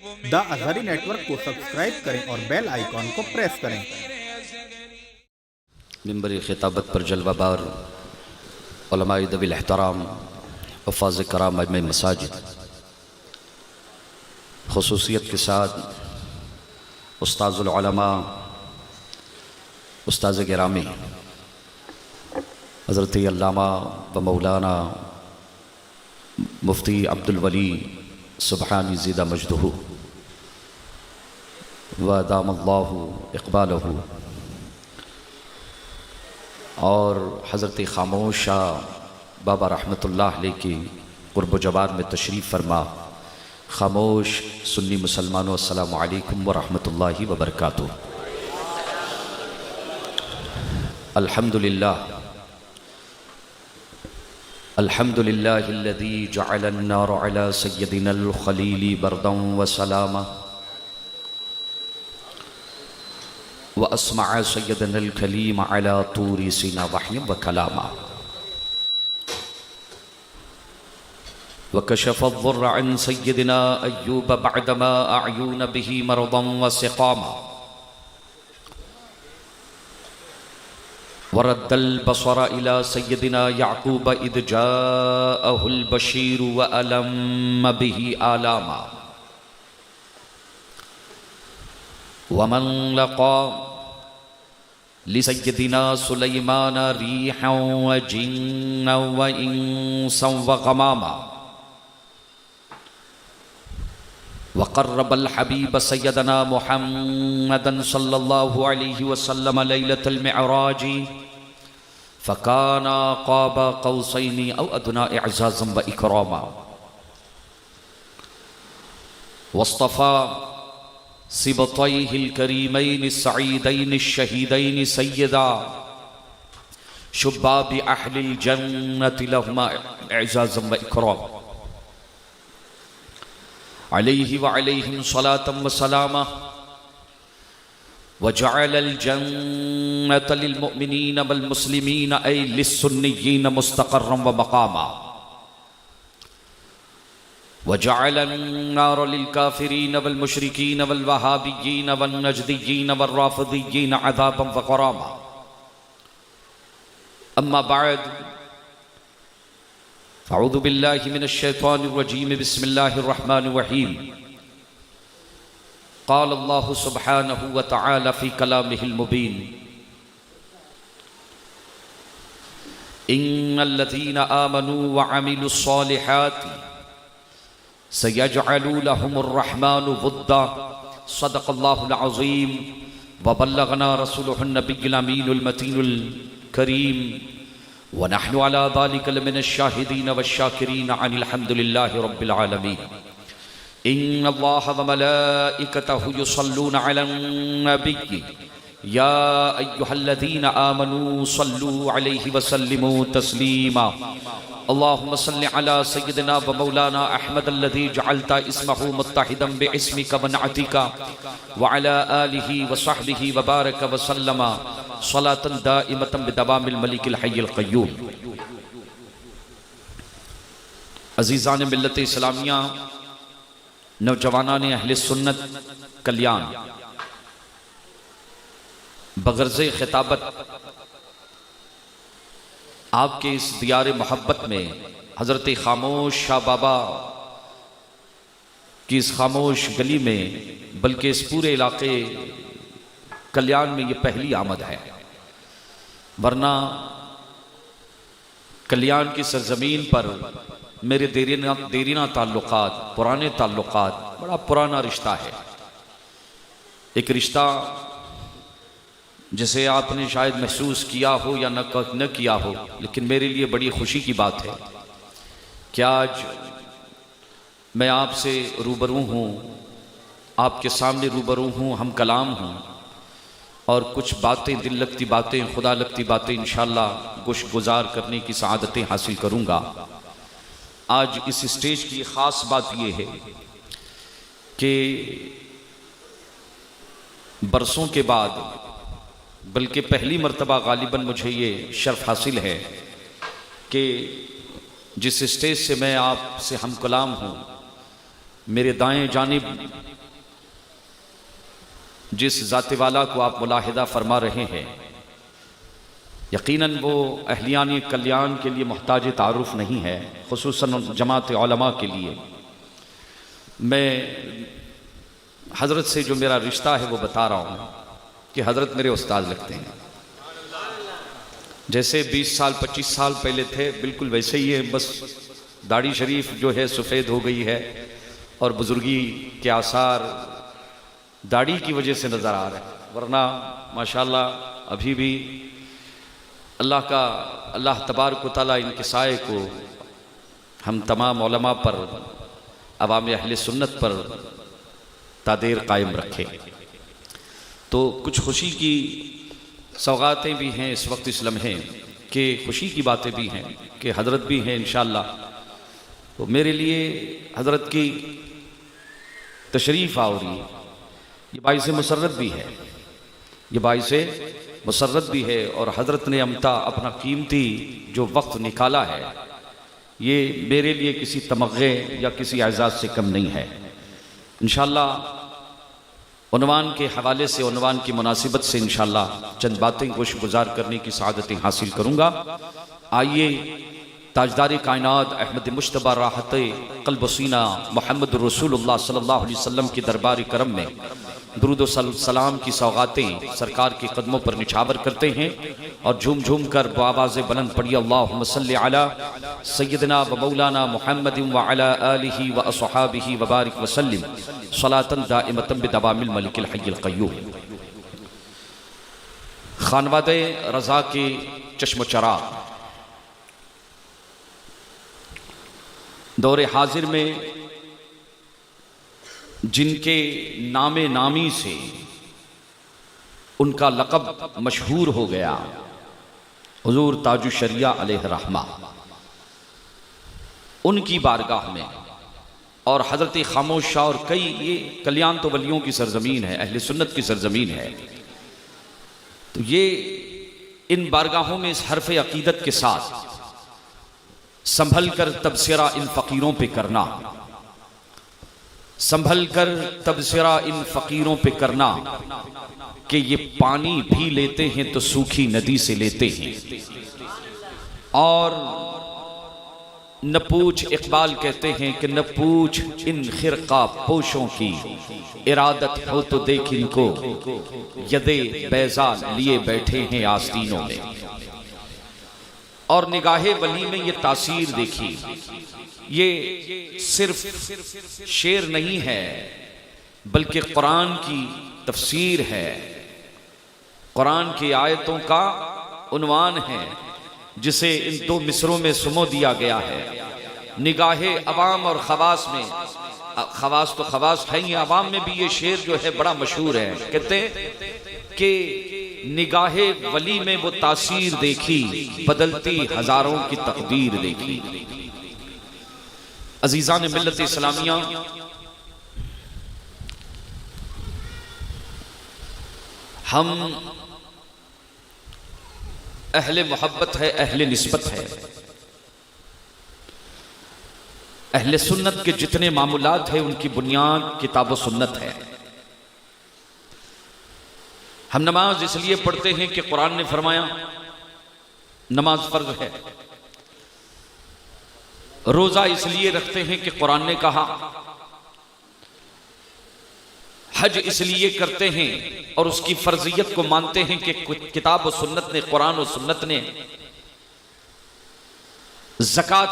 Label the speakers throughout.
Speaker 1: The Azhari network को subscribe करें और बेल आइकॉन को प्रेस करें।
Speaker 2: मिंबर खिताबत पर जलवाबार उलमाए दविल एहतराम हफ़ाज़ कराम में मसाजिद, ख़ुसूसियत के साथ उस्ताज़ुल उलमा उस्ताज़ गिरामी हज़रत अल्लामा व मौलाना मुफ्ती अब्दुल वली सुब्हानी ज़िदा मजदहू व दामल्लाहु इक़बालहू और हज़रत खामोश शाह बाबा रहमतुल्लाह अलैह की क़ुर्ब जवार में तशरीफ़ फरमा खामोश सुन्नी मुसलमानों अस्सलामु अलैकुम व रहमतुल्लाहि व बरकातुहू। अल्हम्दुलिल्लाह अल्हम्दुलिल्लाहिल्लज़ी जअलन-नार अला सय्यदिनल खलीली बरदन व सलामा व अस्मअ सय्यदनल कलीम अला तूरी सीना वहयम व कलामा व कशफ़ अज़्ज़ुर्र अन सय्यदिना अय्यूब बअदमा अअयून बिही मरदन व सिक़ामा व रद्दल बसर इला सय्यदिना याक़ूब इज़ जाअहुल बशीर व अलम्म बिही आलामा व मन लक़ा लिसय्यदिना सुलैमान रीहन व जिन्नन व इंसन व गमामा व क़र्रबल हबीब सय्यदना मुहम्मदन सल्लल्लाहु अलैहि वसल्लम लैलतल मिअराज फ़काना क़ाब क़ौसैनि औ अदना इअज़ाज़न व इकरामा वस्तफ़ा सिबतैहिल करीमैनि सईदैनि शहीदैनि सय्यदा शुब्बाबि अहलिल जन्नति लहुमा इअज़ाज़न व इकराम अलैहि व अलैहिम सलातम व सलामा व जअलल जन्नत लिल मुअमिनीन वल मुस्लिमीन ऐ लिस्सुन्निय्यीन मुस्तक़र्रन व मक़ामा व जअलन नार लिल काफ़िरीन वल मुशरिकीन वल वहाबिय्यीन वन नजदिय्यीन वर राफ़िदिय्यीन अज़ाबन व ग़रामा। अम्मा बअद अऊज़ु बिल्लाहि मिनश शैतानिर रजीम बिस्मिल्लाहिर रहमानिर रहीम। क़ाल अल्लाहु सुब्हानहु व तआला फ़ी कलामिहिल मुबीन इन्नल्लज़ीना आमनू व अमिलुस सालिहाति सयजअलु लहुमुर रहमानु वुद्दा सदक़ल्लाहुल अज़ीम व बल्लगना रसूलुहुन नबिय्युल अमीनुल मतीनुल करीम व नहनु अला ज़ालिका लमिनश शाहिदीन वश्शाकिरीन अनिल हम्दुलिल्लाहि रब्बिल आलमीन। इन्नल्लाहा व मलाइकतहु युसल्लूना अलन नबिय्यि या अय्युहल्लज़ीना आमनू सल्लू अलैहि व सल्लिमू तस्लीमा। अल्लाहुम्मा सल्लि अला सय्यिदिना व मौलाना अहमद अल्लज़ी जअलता इस्महु मुत्तहिदन बिइस्मिका व नअतिका व अला आलिहि व सहबिहि व बारक व सल्लमा सलातन दाइमतन बिदवामिल मलिकिल हय्यिल क़य्यूम। अज़ीज़ान मिल्लत इस्लामिया, नौजवानान अहले सुन्नत कल्याण, बगर्ज़े खिताबत आपके इस दियार मोहब्बत में हज़रत खामोश शाह बाबा की इस खामोश गली में, बल्कि इस पूरे इलाके कल्याण में ये पहली आमद है। वरना कल्याण की सरजमीन पर मेरे देरीना ताल्लुकात, पुराने ताल्लुकात, बड़ा पुराना रिश्ता है। एक रिश्ता जिसे आपने शायद महसूस किया हो या न किया हो, लेकिन मेरे लिए बड़ी खुशी की बात है कि आज मैं आपसे रूबरू हूँ, आपके सामने रूबरू हूँ, हम कलाम हूँ और कुछ बातें, दिल लगती बातें, खुदा लगती बातें इंशाअल्लाह गुज़ार करने की सआदतें हासिल करूँगा। आज इस स्टेज की ख़ास बात यह है कि बरसों के बाद, बल्कि पहली मर्तबा गालिबन मुझे ये शर्फ हासिल है कि जिस स्टेज से मैं आपसे हम कलाम हूँ, मेरे दाएं जानिब जिस ज़ात वाला को आप मुलाहिदा फरमा रहे हैं, यकीनन वो अहलियान कल्याण के लिए मोहताज तारुफ नहीं है, खुसूसन जमात उलमा के लिए। मैं हज़रत से जो मेरा रिश्ता है वो बता रहा हूँ कि हज़रत मेरे उस्ताद लगते हैं। जैसे 20 साल 25 साल पहले थे बिल्कुल वैसे ही है, बस दाढ़ी शरीफ जो है सफ़ेद हो गई है और बुजुर्गी के आसार दाढ़ी की वजह से नज़र आ रहे हैं, वरना माशाल्लाह अभी भी अल्लाह तबारक व तआला इनके साए को हम तमाम उलमा पर, अवाम अहले सुन्नत पर तादेर कायम रखे। तो कुछ खुशी की सौगातें भी हैं इस वक्त इस लम्हे के, खुशी की बातें भी हैं कि हज़रत भी हैं इंशाअल्लाह। तो मेरे लिए हज़रत की तशरीफ़ आवरी ये बाइसे मुसर्रत भी है, ये बाइसे मुसर्रत भी है। और हज़रत ने अमता अपना कीमती जो वक्त निकाला है ये मेरे लिए किसी तमग़े या किसी एजाज़ से कम नहीं है। इंशाअल्लाह उन्वान के हवाले से, उन्वान की मुनासिबत से इंशाअल्लाह चंद बातें गोशगुजार करने की सआदतें हासिल करूँगा। आइए ताजदार कायनात अहमद मुश्तबा राहत क़ल्ब सीना मोहम्मद रसूलुल्लाह सल्लल्लाहु अलैहि वसल्लम के दरबार करम में दुरूद व सलाम की सौगातें सरकार के कदमों पर निछावर करते हैं और झूम झूम कर बावाज़ बुलंद पढ़िए अल्लाहुम्मा सल्लि अला सय्यदना व मौलाना मुहम्मदिन व अला आलिहि व अस्हाबिहि व बारिक व सल्लिम सलातन दाइमतन बिदवामिल मलिकिल हय्यिल क़य्यूम। खानवादे रज़ा के चश्म चराग दौरे हाजिर में जिनके नामे नामी से उनका लक़ब मशहूर हो गया, हुज़ूर ताजुश शरिया अलैहि रहमा, उनकी बारगाह में और हज़रत खामोश शाह और कई, ये कल्याण तो वलियों की सरजमीन है, अहले सुन्नत की सरजमीन है। तो ये इन बारगाहों में इस हरफ अकीदत के साथ संभल कर तबसरा इन फ़कीरों पे करना, संभल कर तबसरा इन फ़कीरों पे करना कि ये पानी भी लेते हैं तो सूखी नदी से लेते हैं। और न पूछ, इकबाल कहते हैं कि न पूछ इन खिरका पोशों की, इरादत हो तो देख इनको, यदे बैजा लिए बैठे हैं आस्तीनों में। और निगाहे वली में ये तासीर देखी, ये सिर्फ शेर नहीं है बल्कि कुरान की तफसीर है, कुरान की आयतों का उन्वान है जिसे इन दो मिसरों में सुमो दिया गया है। निगाहे अवाम और खवास में, खवास तो खवास है ही, अवाम में भी ये शेर जो है बड़ा मशहूर है। कहते कि निगाहे वली में वो तासीर देखी, बदलती हजारों की तकदीर देखी। अजीज़ान मिल्लत इस्लामिया, हम अहले मोहब्बत है, अहले निस्बत है। अहले सुन्नत के जितने मामूलात हैं उनकी बुनियाद किताब व सुन्नत है। हम नमाज इसलिए पढ़ते हैं कि कुरान ने फरमाया नमाज फर्ज है। रोजा इसलिए रखते हैं कि कुरान ने कहा। हज इसलिए करते हैं और उसकी फर्जियत को मानते हैं कि किताब और सुन्नत ने, कुरान और सुन्नत ने। ज़कात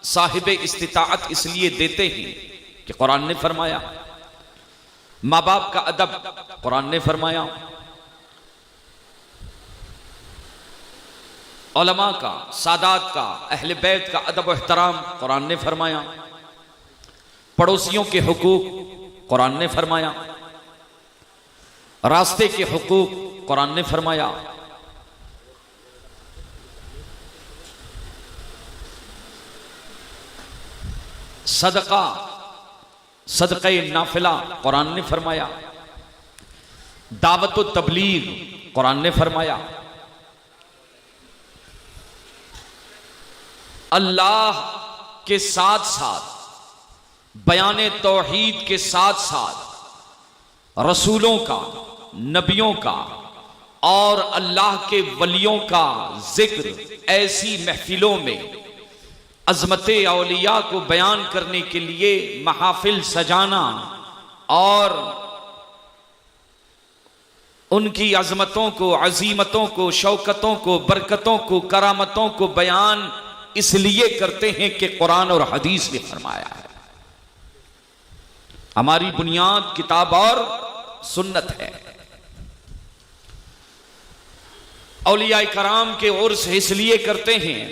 Speaker 2: साहिब इस्तिताअत इसलिए देते हैं कि कुरान ने फरमाया। माँ बाप का अदब कुरान ने फरमाया। उलमा का, सादात का, अहले बैत का अदब व एहतराम कुरान ने फरमाया। पड़ोसियों के हुकूक कुरान ने फरमाया। रास्ते के हुकूक कुरान ने फरमाया। सदका, सदक़े नाफिला कुरान ने फरमाया। दावत व तबलीग कुरान ने फरमाया। अल्लाह के साथ साथ, बयान तौहीद के साथ साथ रसूलों का, नबियों का और अल्लाह के वलियों का जिक्र ऐसी महफिलों में अज़मत औलिया को बयान करने के लिए महफिल सजाना और उनकी अज़मतों को, अजीमतों को, शौकतों को, बरकतों को, करामतों को बयान इसलिए करते हैं कि कुरान और हदीस ने फरमाया है। हमारी बुनियाद किताब और सुन्नत है। औलिया कराम के उर्स इसलिए करते हैं,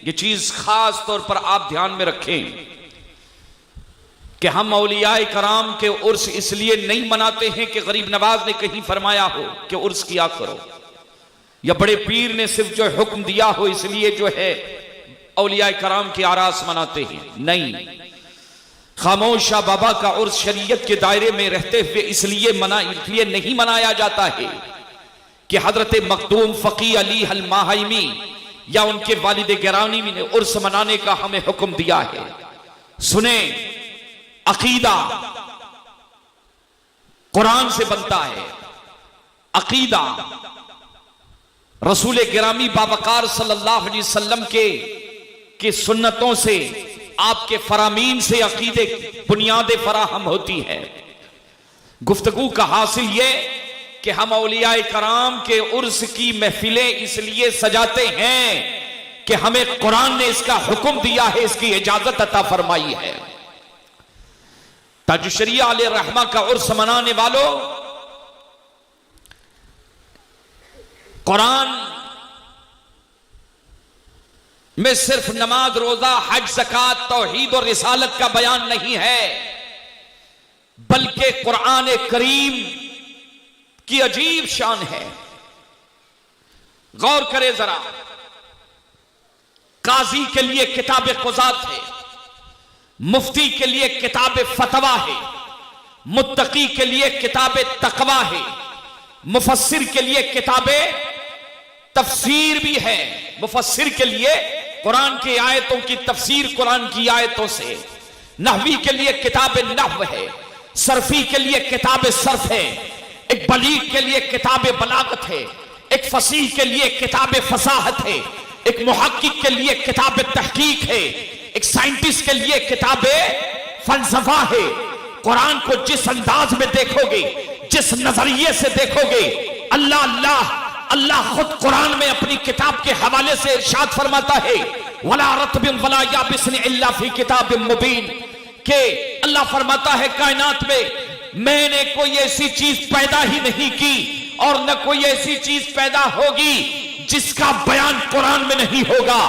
Speaker 2: ये चीज खास तौर पर आप ध्यान में रखें कि हम औलिया कराम के उर्स इसलिए नहीं मनाते हैं कि गरीब नवाज ने कहीं फरमाया हो कि उर्स किया करो, या बड़े पीर ने सिर्फ जो हुक्म दिया हो इसलिए जो है औलिया कराम की आरास मनाते हैं। नहीं, खामोशा बाबा का उर्स शरीयत के दायरे में रहते हुए इसलिए नहीं मनाया जाता है कि हजरत मखदूम फकी अली अल माहिमी या उनके वालिद गिरानी ने उर्स मनाने का हमें हुक्म दिया है। सुने, अकीदा कुरान से बनता है। अकीदा रसूल गिरामी बाबकार सल्लल्लाहु अलैहि वसल्लम के सुन्नतों से, आपके फरामीन से अकीदे बुनियादें फराहम होती है। गुफ्तगू का हासिल यह कि हम औलिया कराम के उर्स की महफिलें इसलिए सजाते हैं कि हमें कुरान ने इसका हुक्म दिया है, इसकी इजाजत अता फरमाई है। ताजुशरिया आले रहमा का उर्स मनाने वालों, कुरान में सिर्फ नमाज, रोजा, हज, ज़कात, तौहीद और रिसालत का बयान नहीं है, बल्कि कुरान करीम की अजीब शान है। गौर करें जरा, काजी के लिए किताब क़ुज़ात है, मुफ्ती के लिए किताब फतवा है, मुत्तकी के लिए किताब तकवा है, मुफस्सिर के लिए किताब तफसीर भी है। मुफस्सिर के लिए कुरान की आयतों की तफसीर कुरान की आयतों से, नहवी के लिए किताब नहव है, सरफी के लिए किताब सर्फ है, एक बलीग के लिए किताब बलागत है, एक फसीह के लिए किताब फसाहत है, एक मुहक्किक के लिए किताब तहकीक है, एक साइंटिस्ट के लिए किताब फलसफा है। कुरान को जिस अंदाज में देखोगे, जिस नजरिए से देखोगे, अल्लाह अल्लाह अल्लाह खुद कुरान में अपनी किताब के हवाले से इरशाद फरमाता है, वला रत्बिन वला याबिसिन इल्ला फी किताबिन मुबीन, के अल्लाह फरमाता है कायनात में मैंने कोई ऐसी चीज पैदा ही नहीं की और न कोई ऐसी चीज पैदा होगी जिसका बयान कुरान में नहीं होगा।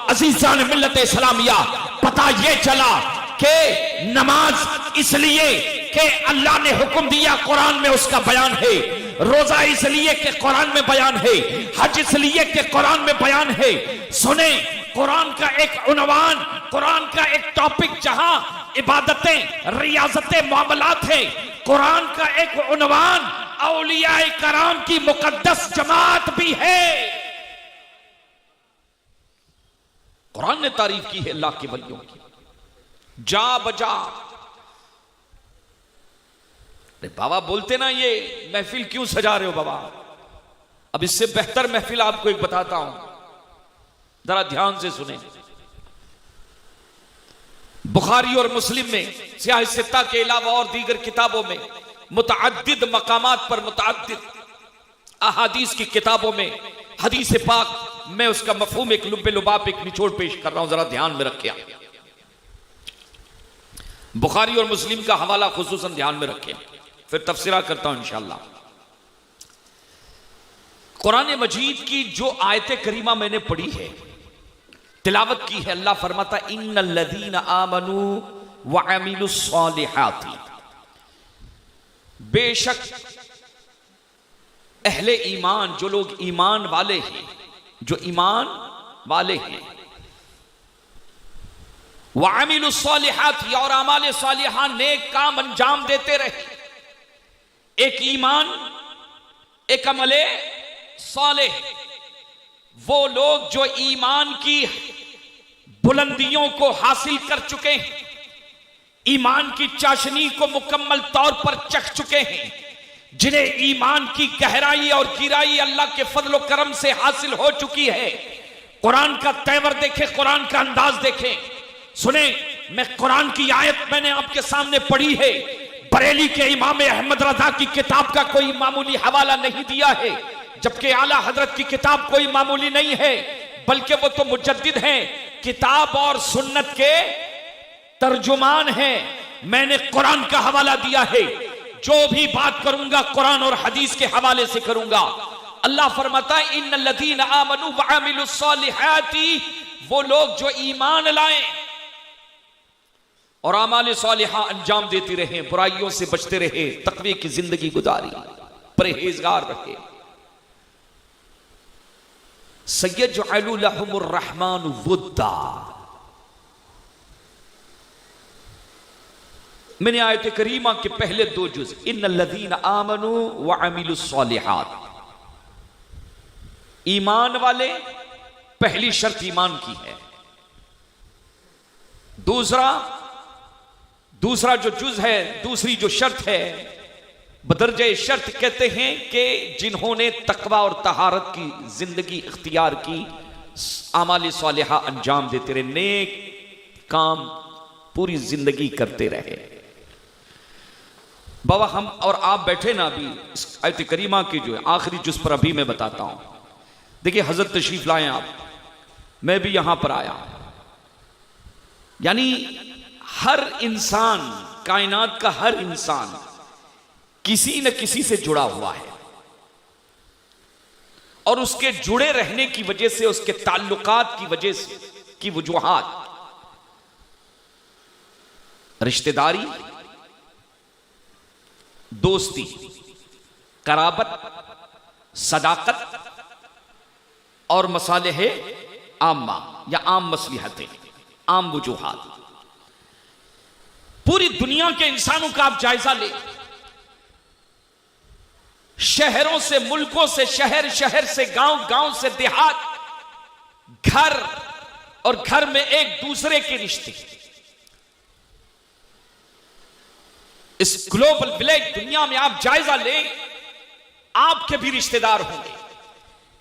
Speaker 2: अजीजान मिल्लत इस्लामिया, पता यह चला कि नमाज इसलिए कि अल्लाह ने हुक्म दिया, कुरान में उसका बयान है। रोजा इसलिए कि कुरान में बयान है। हज इसलिए कि कुरान में बयान है। सुने, कुरान का एक उन्वान, कुरान का एक टॉपिक जहां इबादतें, रियाजतें, मामलात है, कुरान का एक उन्वान औलिया कराम की मुकद्दस जमात भी है। कुरान ने तारीफ की है अल्लाह के वलियों की, जा बजा। बाबा बोलते ना ये महफिल क्यों सजा रहे हो बाबा? अब इससे बेहतर महफिल आपको एक बताता हूं, जरा ध्यान से सुने। बुखारी और मुस्लिम में, सियाह सित्ता के अलावा और दीगर किताबों में, मुतअद्दिद मकामात पर मुतअद्दिद अहादीस की किताबों में हदीस पाक में उसका मफहूम एक लुब्बे लुबाब एक निचोड़ पेश कर रहा हूं, जरा ध्यान में रखें। बुखारी और मुस्लिम का हवाला खुसूसन ध्यान में रखें, फिर तफसीरा करता हूं इंशाअल्लाह। कुरान मजीद की जो आयत करीमा मैंने पढ़ी है, तिलावत की है, अल्लाह फरमाता इन्नल्लज़ीना आमनू व अमिलुस्सालिहाति, बेशक अहले ईमान, जो लोग ईमान वाले हैं, जो ईमान वाले हैं, व अमिलुस्सालिहाति, और अमाल सालिहा, नेक काम अंजाम देते रहे। एक ईमान, एक अमले सालेह, वो लोग जो ईमान की बुलंदियों को हासिल कर चुके हैं, ईमान की चाशनी को मुकम्मल तौर पर चख चुके हैं, जिन्हें ईमान की गहराई और गिराई अल्लाह के फजल व करम से हासिल हो चुकी है। कुरान का तेवर देखें, कुरान का अंदाज देखें। सुने, मैं कुरान की आयत मैंने आपके सामने पढ़ी है। बरेली के इमाम अहमद रजा की किताब का कोई मामूली हवाला नहीं दिया है, जबकि आला हजरत की किताब कोई मामूली नहीं है, बल्कि वो तो मुजद्दिद हैं, किताब और सुन्नत के तर्जुमान हैं। मैंने कुरान का हवाला दिया है। जो भी बात करूंगा कुरान और हदीस के हवाले से करूंगा। अल्लाह फरमाता है इन्नल्लज़ीना आमनू व अमिलुस्सालिहाती, वो लोग जो ईमान लाएं और आमाल सालिहा अंजाम देते रहे, बुराइयों से बचते रहे, तकवे की जिंदगी गुजारी, परहेजगार रहे, सयजअलु लहुमुर रहमानु वुद्दा। मैंने आयत करीमा के पहले 2 जुज इन्नल्लज़ीना आमनू व अमिलुस्सालिहात, ईमान वाले, पहली शर्त ईमान की है। दूसरा जो जुज है, दूसरी जो शर्त है, बदरजे शर्त कहते हैं कि जिन्होंने तकवा और तहारत की जिंदगी इख्तियार की, आमाल सालिहा अंजाम देते रहे, नेक काम पूरी जिंदगी करते रहे। बाबा हम और आप बैठे ना, अभी इस आयत करीमा की जो है आखिरी जुज पर अभी मैं बताता हूं। देखिए हजरत तशरीफ लाए आप, मैं भी यहां पर आया, यानी हर इंसान, कायनात का हर इंसान किसी न किसी से जुड़ा हुआ है, और उसके जुड़े रहने की वजह से, उसके ताल्लुकात की वजह से, की वजूहात, रिश्तेदारी, दोस्ती, कराबत, सदाकत और मसालेह आम्मा या आम मसलिहतें, आम वजूहात। पूरी दुनिया के इंसानों का आप जायजा ले, शहरों से, मुल्कों से शहर, शहर से गांव, गांव से देहात, घर और घर में एक दूसरे के रिश्ते, इस ग्लोबल विलेज दुनिया में आप जायजा लें, आपके भी रिश्तेदार होंगे।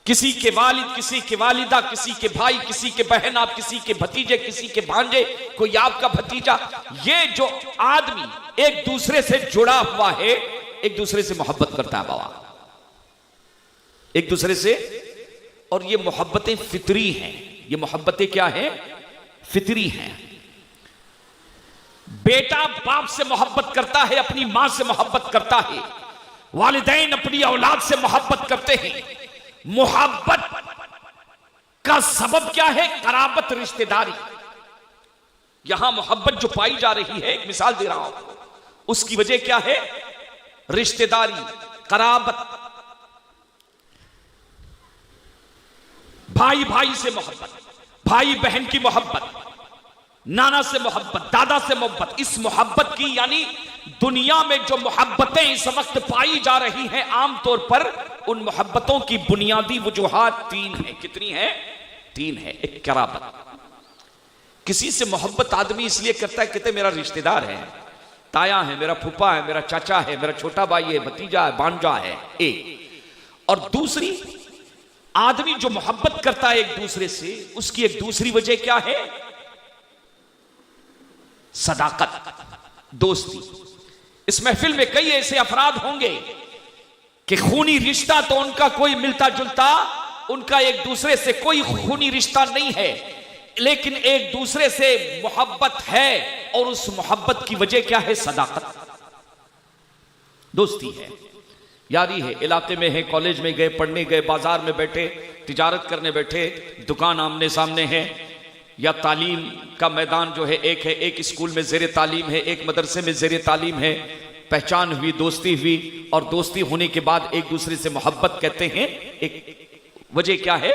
Speaker 2: किसी के वालिद, किसी के वालिदा, किसी के भाई, किसी के बहन, आप किसी के भतीजे, किसी के भांजे, कोई आपका भतीजा। ये जो आदमी एक दूसरे से जुड़ा हुआ है, एक दूसरे से मोहब्बत करता है बाबा, एक दूसरे से, और ये मोहब्बतें फितरी हैं। ये मोहब्बतें क्या हैं? फितरी हैं। बेटा बाप से मोहब्बत करता है, अपनी मां से मोहब्बत करता है, वालिदैन अपनी औलाद से मोहब्बत करते हैं। मोहब्बत का सबब क्या है? कराबत, रिश्तेदारी। यहां मोहब्बत जो पाई जा रही है, एक मिसाल दे रहा हूं, उसकी वजह क्या है? रिश्तेदारी, कराबत, भाई भाई से मोहब्बत, भाई बहन की मोहब्बत, नाना से मोहब्बत, दादा से मोहब्बत। इस मोहब्बत की, यानी दुनिया में जो मोहब्बतें इस वक्त पाई जा रही हैं, आमतौर पर उन मोहब्बतों की बुनियादी वजूहात 3 हैं। कितनी है? 3 है। एक कराबत, किसी से मोहब्बत आदमी इसलिए करता है, कहते मेरा रिश्तेदार है, ताया है, मेरा फूफा है, मेरा चाचा है, मेरा छोटा भाई है, भतीजा है, भांजा है, एक। और दूसरी, आदमी जो मोहब्बत करता है एक दूसरे से, उसकी एक दूसरी वजह क्या है? सदाकत, दोस्ती। इस महफिल में कई ऐसे अफराद होंगे कि खूनी रिश्ता तो उनका कोई मिलता जुलता, उनका एक दूसरे से कोई खूनी रिश्ता नहीं है, लेकिन एक दूसरे से मोहब्बत है, और उस मोहब्बत की वजह क्या है? सदाकत, दोस्ती है, यारी है। इलाके में है, कॉलेज में गए, पढ़ने गए, बाजार में बैठे, तिजारत करने बैठे, दुकान आमने सामने है, या तालीम का मैदान जो है एक है, एक स्कूल में ज़ेरे तालीम है, एक मदरसे में ज़ेरे तालीम है, पहचान हुई, दोस्ती हुई, और दोस्ती होने के बाद एक दूसरे से मोहब्बत कहते हैं। एक वजह क्या है?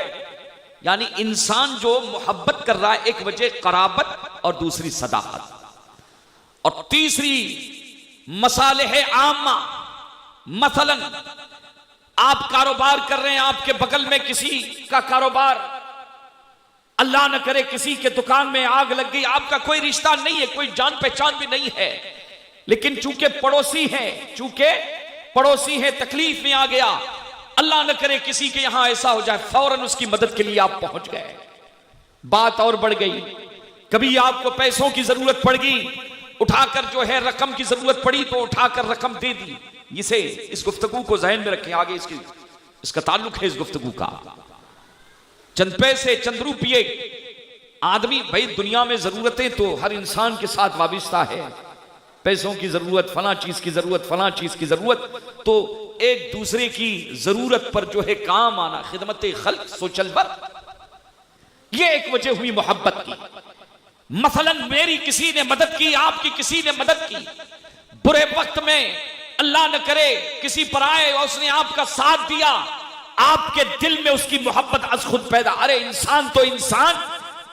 Speaker 2: यानी इंसान जो मोहब्बत कर रहा है, एक वजह कराबत और दूसरी सदाकत, और तीसरी मसालेह आम्मा। मसलन आप कारोबार कर रहे हैं, आपके बगल में किसी का कारोबार, अल्लाह न करे किसी के दुकान में आग लग गई, आपका कोई रिश्ता नहीं है, कोई जान पहचान भी नहीं है, लेकिन चूंकि पड़ोसी हैं, चूंकि पड़ोसी है तकलीफ में आ गया, अल्लाह न करे किसी के यहां ऐसा हो जाए, फौरन उसकी मदद के लिए आप पहुंच गए। बात और बढ़ गई, कभी आपको पैसों की जरूरत पड़ गई, उठाकर जो है रकम की जरूरत पड़ी तो उठाकर रकम दे दी। इसे इस गुफ्तगू को ज़हन में रखें, आगे इसका ताल्लुक है इस गुफ्तगू का। चंद पैसे, चंद रुपये, आदमी भाई दुनिया में जरूरतें तो हर इंसान के साथ वाबिस्ता है, पैसों की जरूरत, फला चीज की जरूरत, फला चीज की जरूरत, तो एक दूसरे की जरूरत पर जो है काम आना, खिदमत खल्क सोचल बर, ये एक वजह हुई मोहब्बत की। मसलन मेरी किसी ने मदद की, आपकी किसी ने मदद की, बुरे वक्त में अल्लाह न करे किसी पर आए और उसने आपका साथ दिया, आपके दिल में उसकी मोहब्बत अज खुद पैदा। अरे इंसान तो इंसान,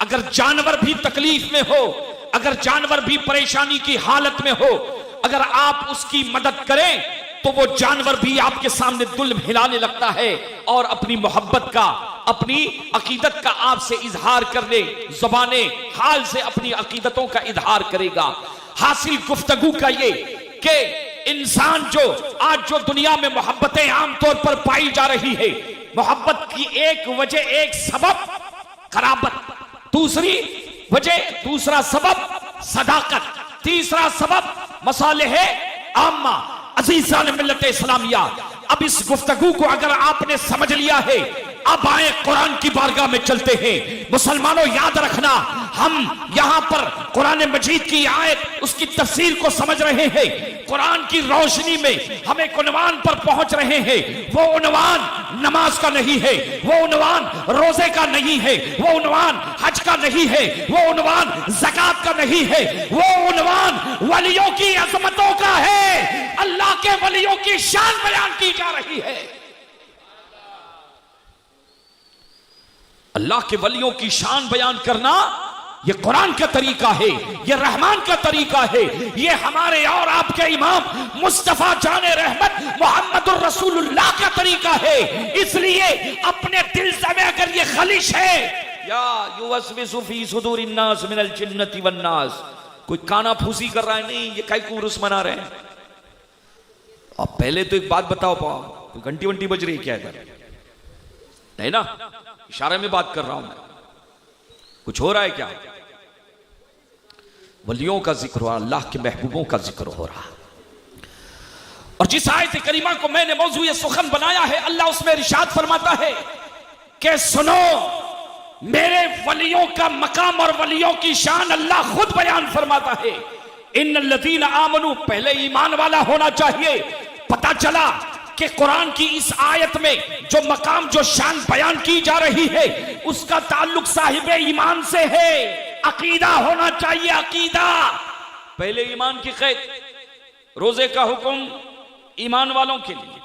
Speaker 2: अगर जानवर भी तकलीफ में हो, अगर जानवर भी परेशानी की हालत में हो, अगर आप उसकी मदद करें तो वो जानवर भी आपके सामने दुल हिलाने लगता है और अपनी मोहब्बत का, अपनी अकीदत का आपसे इजहार करने, ज़बाने हाल से अपनी अकीदतों का इजहार करेगा। हासिल गुफ्तगू का ये कि इंसान जो आज जो दुनिया में मोहब्बतें आमतौर पर पाई जा रही है, मोहब्बत की एक वजह, एक सबब खराबत, दूसरी वजह, दूसरा सबब सदाकत, तीसरा सबब मसालेह आम्मा। अज़ीज़ान मिल्लत इस्लामिया, अब इस गुफ्तगू को अगर आपने समझ लिया है, अब आए कुरान की बारगाह में चलते हैं। मुसलमानों याद रखना, हम यहां पर कुरान मजीद की आयत, उसकी तफसीर को समझ रहे हैं, कुरान की रोशनी में हम एक उन्वान पर पहुंच रहे हैं। वो उन्वान नमाज का नहीं है, वो उन्वान रोजे का नहीं है, वो उन्वान हज का नहीं है, वो उन्वान ज़कात का नहीं है, वो उन्वान वलियों की अज़मतों का है। अल्लाह के वलियों की शान बयान की जा रही है। अल्लाह के वलियों की शान बयान करना यह कुरान का तरीका है, यह रहमान का तरीका है, यह हमारे और आपके इमाम मुस्तफा जाने रहमत मोहम्मदुर रसूलुल्लाह का तरीका है। इसलिए अपने दिल में अगर यह खलिश है, या युवस्विसु फी सुदूरिन नास मिनल जिन्नति वन नास, कोई काना फूसी कर रहा है, नहीं, ये काहे को उर्स मना रहे हैं। अब पहले तो एक बात बताओ, पाओ घंटी वंटी बज रही है क्या इधर? नहीं ना, इशारे में बात कर रहा हूं मैं, कुछ हो रहा है क्या? वलियों का जिक्र हो रहा, अल्लाह के महबूबों का जिक्र हो रहा। और जिस आयत करीमा को मैंने मौजूए सुखन बनाया है, अल्लाह उसमें इरशाद फरमाता है कि सुनो, मेरे वलियों का मकाम और वलियों की शान अल्लाह खुद बयान फरमाता है। इन्नल्लज़ीना आमनू, पहले ईमान वाला होना चाहिए। पता चला कि कुरान की इस आयत में जो मकाम, जो शान बयान की जा रही है, उसका ताल्लुक साहिब ईमान से है। अकीदा होना चाहिए, अकीदा। पहले ईमान की कैद, रोजे का हुक्म ईमान वालों के लिए,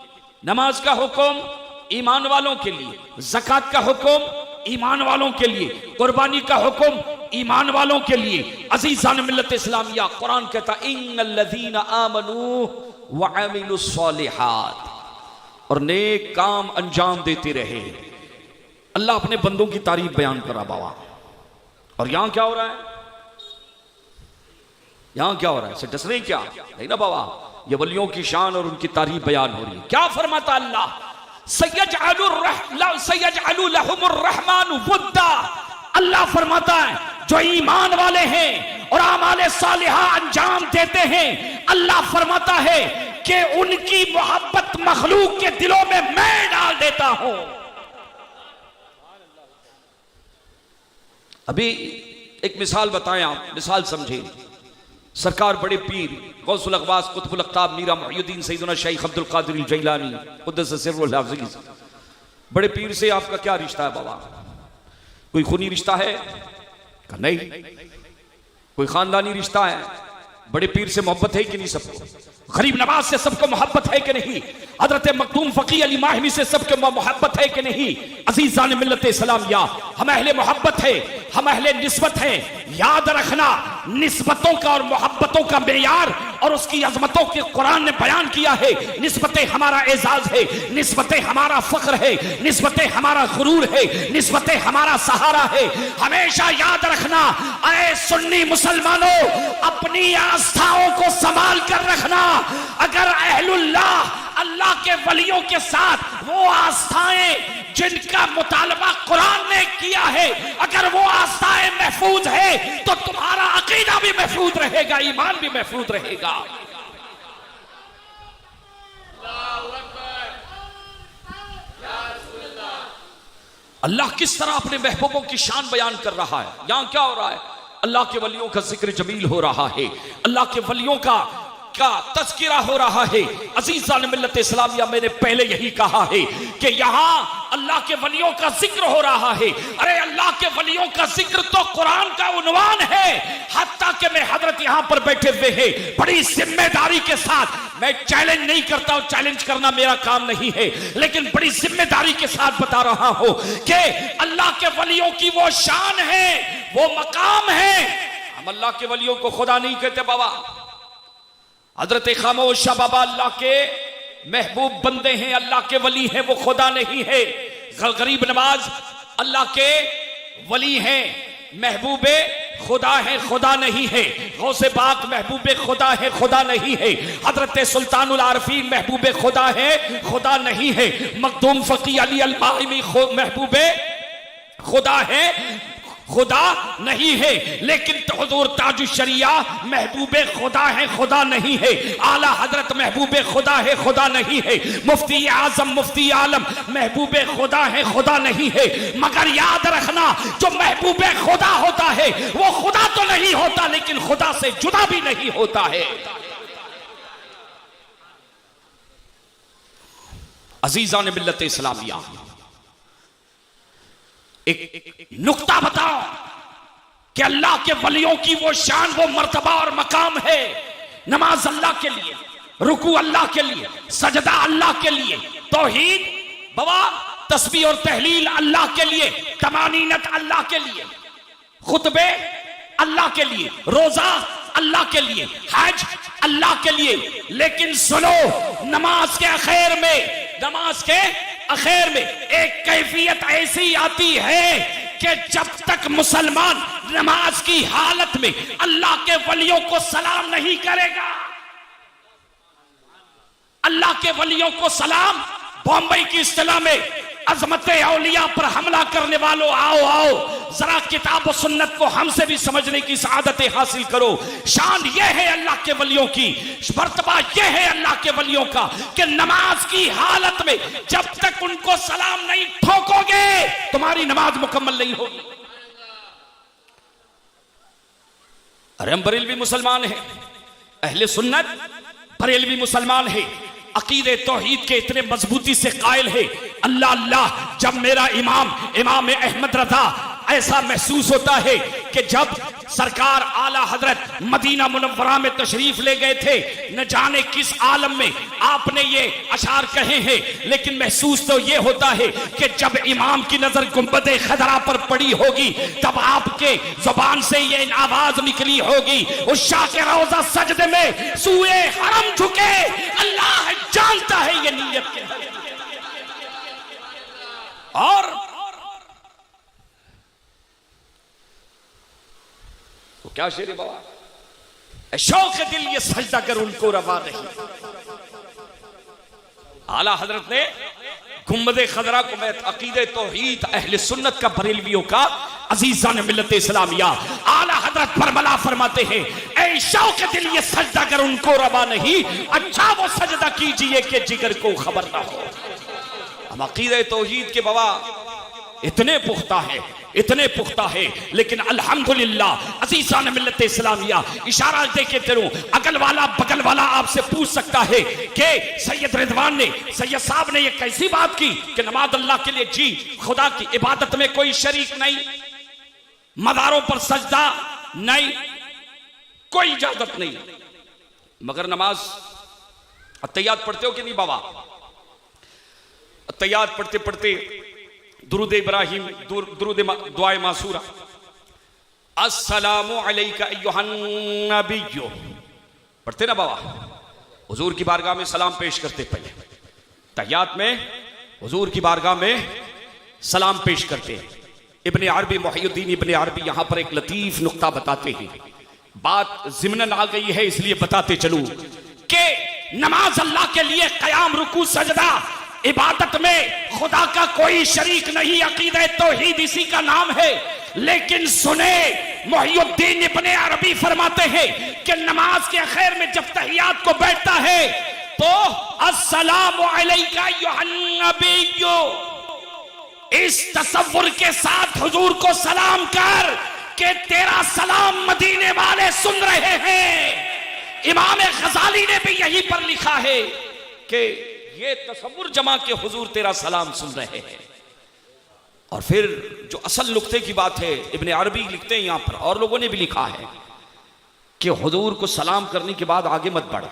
Speaker 2: नमाज का हुक्म ईमान वालों के लिए, ज़कात का हुक्म ईमान वालों के लिए, कुर्बानी का हुक्म ईमान वालों के लिए। अज़ीज़ान मिल्लत इस्लामिया, कुरान कहता इन्नल्लज़ीना आमनू व अमिलुस्सॉलिहात, और नेक काम अंजाम देते रहे। अल्लाह अपने बंदों की तारीफ बयान करा बाबा। और यहां क्या हो रहा है? यहां क्या हो रहा है? इसे डस रहे क्या? नहीं ना बाबा, ये वलियों की शान और उनकी तारीफ बयान हो रही है। क्या फरमाता अल्लाह? सयजअलु लहुमुर रहमानु वुद्दा। अल्लाह फरमाता है जो ईमान वाले हैं और आमाले सालिहा अंजाम देते हैं, अल्लाह फरमाता है कि उनकी मोहब्बत मखलूक के दिलों में मैं डाल देता हूं। अभी एक मिसाल बताएं, आप मिसाल समझे। सरकार बड़े पीर गौसुल अक़वास कुतुबुल अक़ताब मीरा मुहय्यिद्दीन सैयदना शेख अब्दुल कादिर जैलानी क़ुद्दस सिर्रुल अज़ीज़, बड़े पीर से आपका क्या रिश्ता है बाबा? कोई खूनी रिश्ता है? नहीं। कोई खानदानी रिश्ता है? बड़े पीर से मोहब्बत है कि नहीं सबको? गरीब नवाज से सबको मोहब्बत है कि नहीं? हजरत मखदूम फ़क़ी अली माहमी से सबको मोहब्बत है कि नहीं? अज़ीज़ान मिल्लत इस्लामिया, हम अहले मोहब्बत है, हम अहले निस्बत है। याद रखना, निस्बतों का और मोहब्बतों का मेयार और उसकी अजमतों के कुरान ने बयान किया है। निस्बतें हमारा एजाज है, निस्बतें हमारा फख्र है, निस्बतें हमारा गुरूर है, निस्बतें हमारा सहारा है। हमेशा याद रखना, ऐ सुन्नी मुसलमानों, अपनी आस्थाओं को संभाल कर रखना। अगर अहलुल्लाह अल्लाह के वलियों के साथ वो आस्थाएं जिनका मुतालबा कुरान ने किया है, अगर वो आस्थाएं महफूज है तो तुम्हारा अकीदा भी महफूज रहेगा, ईमान भी महफूज रहेगा। अल्लाह किस तरह अपने महबूबों की शान बयान कर रहा है। यहां क्या हो रहा है? अल्लाह के वलियों का जिक्र जमील हो रहा है, अल्लाह के वलियों का तज़किरा हो रहा है। अज़ीज़ान मिल्लत इस्लामिया, मैंने पहले यही कहा है कि यहां अल्लाह के वलियों का जिक्र हो रहा है। अरे अल्लाह के वलियों का जिक्र तो कुरान का उन्वान है। हत्ता कि मैं हजरत यहां पर बैठे हुए हैं, बड़ी जिम्मेदारी के साथ, मैं चैलेंज नहीं करता हूं, चैलेंज करना मेरा काम नहीं है, लेकिन बड़ी जिम्मेदारी के साथ बता रहा हूं कि अल्लाह के वलियों की वो शान है, वो मकाम है। हम अल्लाह के वलियों को खुदा नहीं कहते बाबा। हजरत खामोश बाबा अल्लाह के महबूब बंदे हैं, अल्लाह के वली हैं, वो खुदा नहीं है। गरीब नवाज अल्लाह के वली हैं, महबूबे खुदा है, खुदा नहीं है। गौसे पाक महबूबे खुदा है, खुदा नहीं है। हजरत सुल्तानुल आरफीन महबूबे खुदा है, खुदा नहीं है। मखदूम फकी अली अल-माइमी महबूबे खुदा है, खुदा नहीं है। लेकिन हुजूर ताजुश शरिया महबूबे खुदा है, खुदा नहीं है। आला हजरत महबूबे खुदा है, खुदा नहीं है। मुफ्ती आजम मुफ्ती आलम महबूबे खुदा है, खुदा नहीं है। मगर याद रखना, जो महबूबे खुदा होता है वो खुदा तो नहीं होता, लेकिन खुदा से जुदा भी नहीं होता है। अजीजान मिल्लत इस्लामिया, एक नुक्ता बताओ कि अल्लाह के वलियों की वो शान, वो मर्तबा और मकाम है। नमाज अल्लाह के लिए, रुकू अल्लाह के लिए, सजदा अल्लाह के लिए, तौहीद बाबा तस्बीह और तहलील अल्लाह के लिए, तमानीनत अल्लाह के लिए, खुतबे अल्लाह के लिए, रोजा अल्लाह के लिए, हज अल्लाह के लिए। लेकिन सुनो, नमाज के आखिर में, नमाज के आखिर में एक कैफियत ऐसी आती है कि जब तक मुसलमान नमाज की हालत में अल्लाह के वलियों को सलाम नहीं करेगा, अल्लाह के वलियों को सलाम, बॉम्बे की इस्तिलाह में अजमत औलिया पर हमला करने वालों, आओ आओ जरा किताब और सुन्नत को हमसे भी समझने की सआदतें हासिल करो। शान यह है अल्लाह के वलियों की, मर्तबा यह है अल्लाह के वलियों का कि नमाज की हालत में जब तक उनको सलाम नहीं ठोकोगे, तुम्हारी नमाज मुकम्मल नहीं होगी। अरे हम बरेलवी मुसलमान हैं, अहले सुन्नत बरेलवी मुसलमान है, अकीदे तौहीद के इतने मजबूती से कायल है। अल्लाह अल्लाह, जब मेरा इमाम अहमद रजा ऐसा महसूस होता है कि जब सरकार आला हजरत मदीना मुनव्वरा में तशरीफ ले गए थे, न जाने किस आलम में आपने ये अशार कहे हैं, लेकिन महसूस तो ये होता है कि जब इमाम की नजर गुंबदे खदरा पर पड़ी होगी, तब आपके जुबान से ये आवाज निकली होगी, उस शाह के रोजा सजदे में सूए हरम झुके, अल्लाह जानता है ये नीयत क्या है। और तो क्या शेर है बाबा, शौक दिल ये सजदा कर उनको रवा नहीं। आला हजरत ने गुंबदे खदरा को, मैं अकीदे तौहीद अहले सुन्नत का बरेलवियों का अजीजान मिल्लत इस्लामिया, आला हजरत फरमला फरमाते हैं, ऐ शौक दिल ये सजदा कर उनको रवा नहीं, अच्छा वो सजदा कीजिए कि जिगर को खबर ना हो। हम अकीदे तौहीद के बाबा इतने पुख्ता है, इतने पुख्ता है, लेकिन अल्हम्दुलिल्लाह अज़ीज़ान मिल्लत इस्लामिया, इशारा देके चलूं, अगल वाला बगल वाला आपसे पूछ सकता है कि सैयद रिजवान ने, सैयद साहब ने ये कैसी बात की कि नमाज अल्लाह के लिए, जी खुदा की इबादत में कोई शरीक नहीं, मज़ारों पर सजदा नहीं, कोई इजाजत नहीं, मगर नमाज अत्तहियात पढ़ते हो कि नहीं बाबा? अत्तहियात पढ़ते पढ़ते दुरूद इब्राहिम, दुरूद दुआए मासूरा, अस्सलामु अलैका अय्युहन नबिय्यु पढ़ते ना बाबा? हुजूर की बारगाह में सलाम पेश करते, पहले तहियात में हुजूर की बारगाह में सलाम पेश करते हैं। इब्ने अरबी मुहियुद्दीन इब्ने अरबी यहां पर एक लतीफ नुक्ता बताते हैं, बात ज़िम्नन आ गई है इसलिए बताते चलूं कि
Speaker 3: नमाज अल्लाह के लिए क़याम रुकू सजदा इबादत में खुदा का कोई शरीक नहीं, अकीदा तौहीद इसी का नाम है। लेकिन सुने, मुहियुद्दीन इब्ने अरबी फरमाते हैं कि नमाज के आखिर में जब तहियात को बैठता है तो अस्सलामु अलैका अय्युहन नबिय्यु, इस तसव्वुर के साथ हुजूर को सलाम कर कि तेरा सलाम मदीने वाले सुन रहे हैं। इमाम गजाली ने भी यहीं पर लिखा है कि ये तसव्वुर जमा के हुजूर तेरा सलाम सुन रहे हैं। और फिर जो असल नुक्ते की बात है, इब्ने अरबी लिखते हैं यहां पर, और लोगों ने भी लिखा है कि हुजूर को सलाम करने के बाद आगे मत बढ़।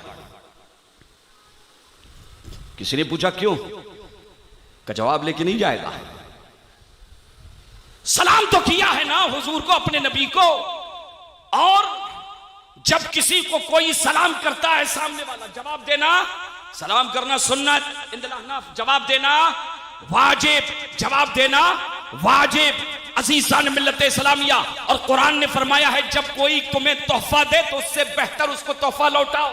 Speaker 3: किसी ने पूछा क्यों, का जवाब लेके नहीं जाएगा। सलाम तो किया है ना हुजूर को, अपने नबी को, और जब किसी को कोई सलाम करता है सामने वाला, जवाब देना, सलाम करना सुन्नत, इंदल अहनाफ जवाब देना वाजिब, जवाब देना वाजिब। अजीज़ान मिल्लत इस्लामिया, और कुरान ने फरमाया है जब कोई तुम्हें तोहफा दे तो उससे बेहतर उसको तोहफा लौटाओ।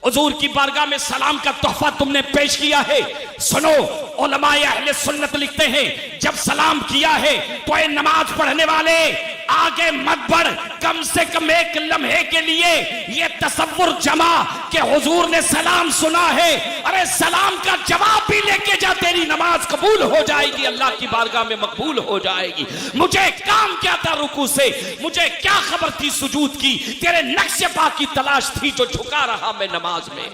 Speaker 3: हुजूर की बारगाह में सलाम का तोहफा तुमने पेश किया है। सुनो, उलमाए अहले सुन्नत लिखते हैं जब सलाम किया है तो ए नमाज पढ़ने वाले आगे मत बढ़, कम से कम एक लम्हे के लिए ये तसव्वुर जमा कि हुजूर ने सलाम सुना है। अरे सलाम का जवाब भी लेके जा, तेरी नमाज कबूल हो जाएगी, अल्लाह की बारगाह में मकबूल हो जाएगी। मुझे काम क्या था रुकू से, मुझे क्या खबर थी सुजूद की, तेरे नक्शे पा की तलाश थी जो झुका रहा मैं नमाज में।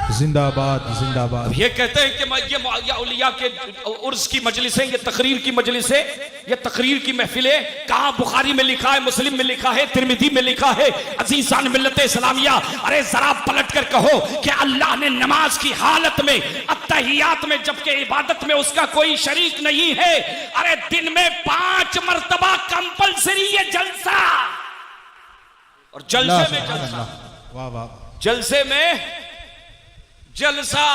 Speaker 4: जिंदाबाद जिंदाबाद।
Speaker 3: ये कहते हैं कि ये औलिया के उर्स की मजलिसें, ये तकरीर की मजलिसें, ये तकरीर की महफिलें, कहाँ बुखारी में लिखा है, मुस्लिम में लिखा है, तिरमिजी में लिखा है। अजीज़ान मिल्लत इस्लामिया, अरे जरा पलट कर कहो कि अल्लाह ने नमाज की हालत में, अत्तहियात में, जबकि इबादत में उसका कोई शरीक नहीं है, अरे दिन में 5 मरतबा कंपलसरी ये जलसा, और जलसे में जलसा,
Speaker 4: वाह वाह,
Speaker 3: जलसे में जलसा,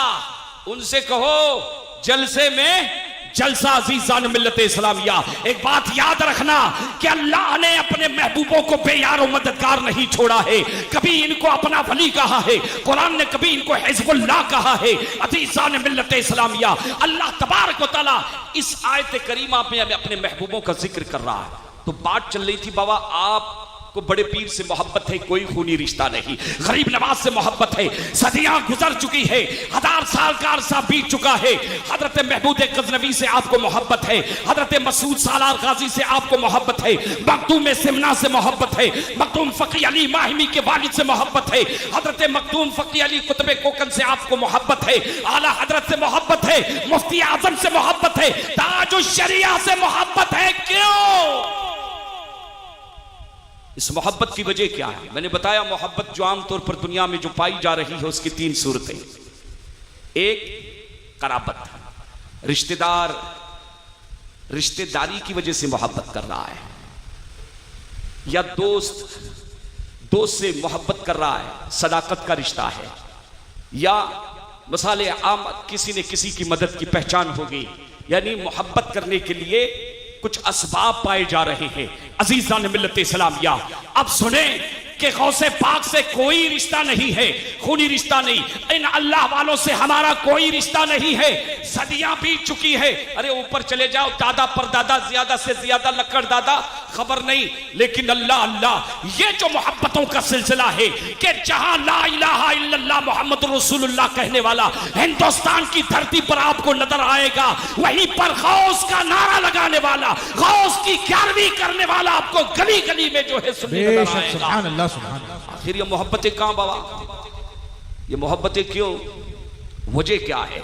Speaker 3: उनसे कहो जलसे में जलसा। अज़ीज़ान मिल्लत इस्लामिया, एक बात याद रखना कि अल्लाह ने अपने महबूबों को बेयार मददगार नहीं छोड़ा है, कभी इनको अपना वली कहा है, कुरान ने कभी इनको हिज़्बुल्लाह कहा है। अज़ीज़ान मिल्लत इस्लामिया, अल्लाह तबारक व तआला इस आयत करीमा में अपने महबूबों का जिक्र कर रहा है। तो बात चल रही थी, बाबा आप को बड़े पीर से मोहब्बत है, कोई खूनी रिश्ता नहीं, गरीब नवाज से मोहब्बत है, सदियां गुजर चुकी है, 1000 साल का अरसा बीत चुका है। हजरत महमूद गजनवी से आपको मोहब्बत है, हजरत मसूद सालार गाजी से आपको मोहब्बत है, मखदूम सिमना से मोहब्बत है, मखदूम फकी अली माहिमी के वालिद से मोहब्बत है, हजरत मखदूम फकी अली कुतुब कोकन से आपको मोहब्बत है, आला हजरत से मोहब्बत है, मुफ्ती आजम से मोहब्बत है, ताजुश शरिया से मोहब्बत है। क्यों? इस मोहब्बत की वजह क्या है? मैंने बताया मोहब्बत जो आमतौर पर दुनिया में जो पाई जा रही है उसकी 3 सूरतें। एक कराबत, रिश्तेदार, रिश्तेदारी की वजह से मोहब्बत कर रहा है, या दोस्त से मोहब्बत कर रहा है, सदाकत का रिश्ता है, या मिसाल आम किसी ने किसी की मदद की पहचान हो गई, यानी मोहब्बत करने के लिए कुछ असबाब पाए जा रहे हैं। अजीज़ान मिल्लत इस्लामिया, अब सुने कि गौसे पाक से कोई रिश्ता नहीं है, खूनी रिश्ता नहीं, इन अल्लाह वालों से हमारा कोई रिश्ता नहीं है, सदियां बीत चुकी है। अरे ऊपर चले जाओ, दादा परदादा, ज्यादा से ज्यादा लक्कड़ दादा, खबर नहीं, लेकिन अल्लाह अल्लाह, ये जो मोहब्बतों का सिलसिला है कि जहां ला इलाहा इल्लल्लाह मुहम्मद रसूलुल्लाह कहने वाला हिंदुस्तान की धरती पर आपको नजर आएगा, वहीं पर गौस का नारा लगाने वाला, गौस की 11वीं करने वाला आपको गली गली में जो है सुनने नजर आएगा।
Speaker 4: सुभान अल्लाह सुभान अल्लाह।
Speaker 3: आखिर ये मोहब्बतें कहां बाबा, ये मोहब्बतें क्यों, वजह क्या है?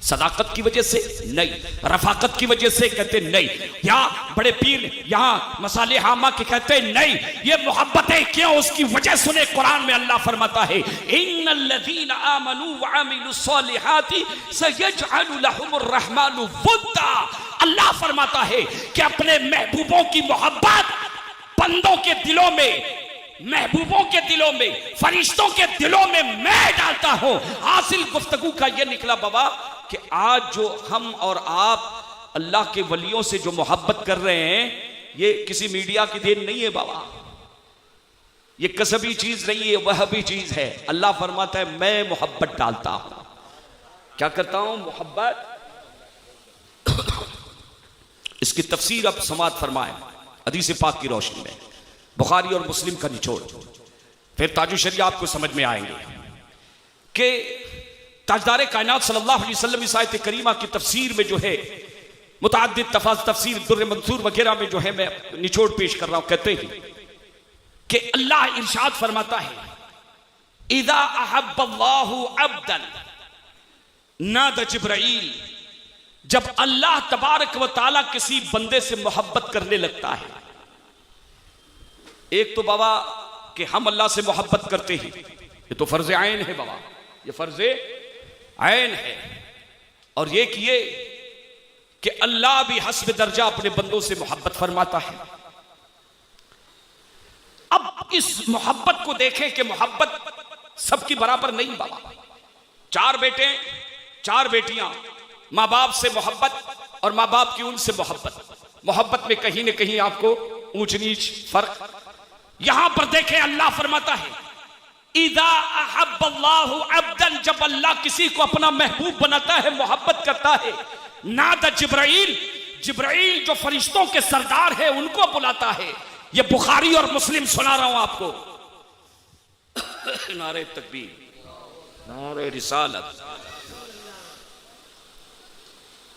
Speaker 3: सदाकत की वजह से नहीं, रफाकत की वजह से कहते नहीं, या बड़े पीर यहाँ मसाले हामा के कहते नहीं, ये मोहब्बतें क्यों, उसकी वजह सुने। कुरान में अल्लाह फरमाता है इन्नल्लज़ीना आमनू व अमिलुस्सॉलिहाति सयजअलु लहुमुर रहमानु वुद्दा। अल्लाह फरमाता है कि अपने महबूबों की मोहब्बत बंदों के दिलों में, महबूबों के दिलों में, फरिश्तों के दिलों में मैं डालता हूं। हासिल गुफ्तगू का यह निकला बाबा कि आज जो हम और आप अल्लाह के वलियों से जो मोहब्बत कर रहे हैं, ये किसी मीडिया की देन नहीं है बाबा, ये कसबी चीज नहीं है, वह भी चीज है। अल्लाह फरमाता है मैं मोहब्बत डालता हूं। क्या करता हूं? मोहब्बत। इसकी तफसीर अब समात फरमाए हदीस पाक की रोशनी में, बुखारी और मुस्लिम का निचोड़, फिर ताजु शरिया आपको समझ में आएंगे कि ताजदार कायनात सल्लल्लाहु अलैहि वसल्लम इस आयत करीमा की तफसीर में जो है, मुतअद्दिद तफसीर दुर्र मंसूर वगैरह में जो है मैं निचोड़ पेश कर रहा हूं। कहते हैं कि अल्लाह इरशाद फरमाता है, इदा अहब्बल्लाहु अब्दन नादा जिब्राइल, जब अल्लाह तबारक व तआला किसी बंदे से मोहब्बत करने लगता है। एक तो बाबा कि हम अल्लाह से मोहब्बत करते हैं, ये तो फर्ज आइन है बाबा, ये फर्ज आइन है। और ये कि अल्लाह भी हस्ब दर्जा अपने बंदों से मोहब्बत फरमाता है। अब इस मोहब्बत को देखें कि मोहब्बत सबकी बराबर नहीं बाबा। 4 बेटे 4 बेटियां, माँ बाप से मोहब्बत और माँ बाप की उनसे मोहब्बत में कहीं न कहीं आपको ऊंच नीच फर्क। यहां पर देखें अल्लाह फरमाता है, इदा अहब्बल्लाहु अब्दन, जब अल्लाह किसी को अपना महबूब बनाता है, मोहब्बत करता है, नादा जिब्राइल, जिब्राइल जो फरिश्तों के सरदार है उनको बुलाता है। ये बुखारी और मुस्लिम सुना रहा हूं आपको। नारे तकबीर, नारे रिसालत,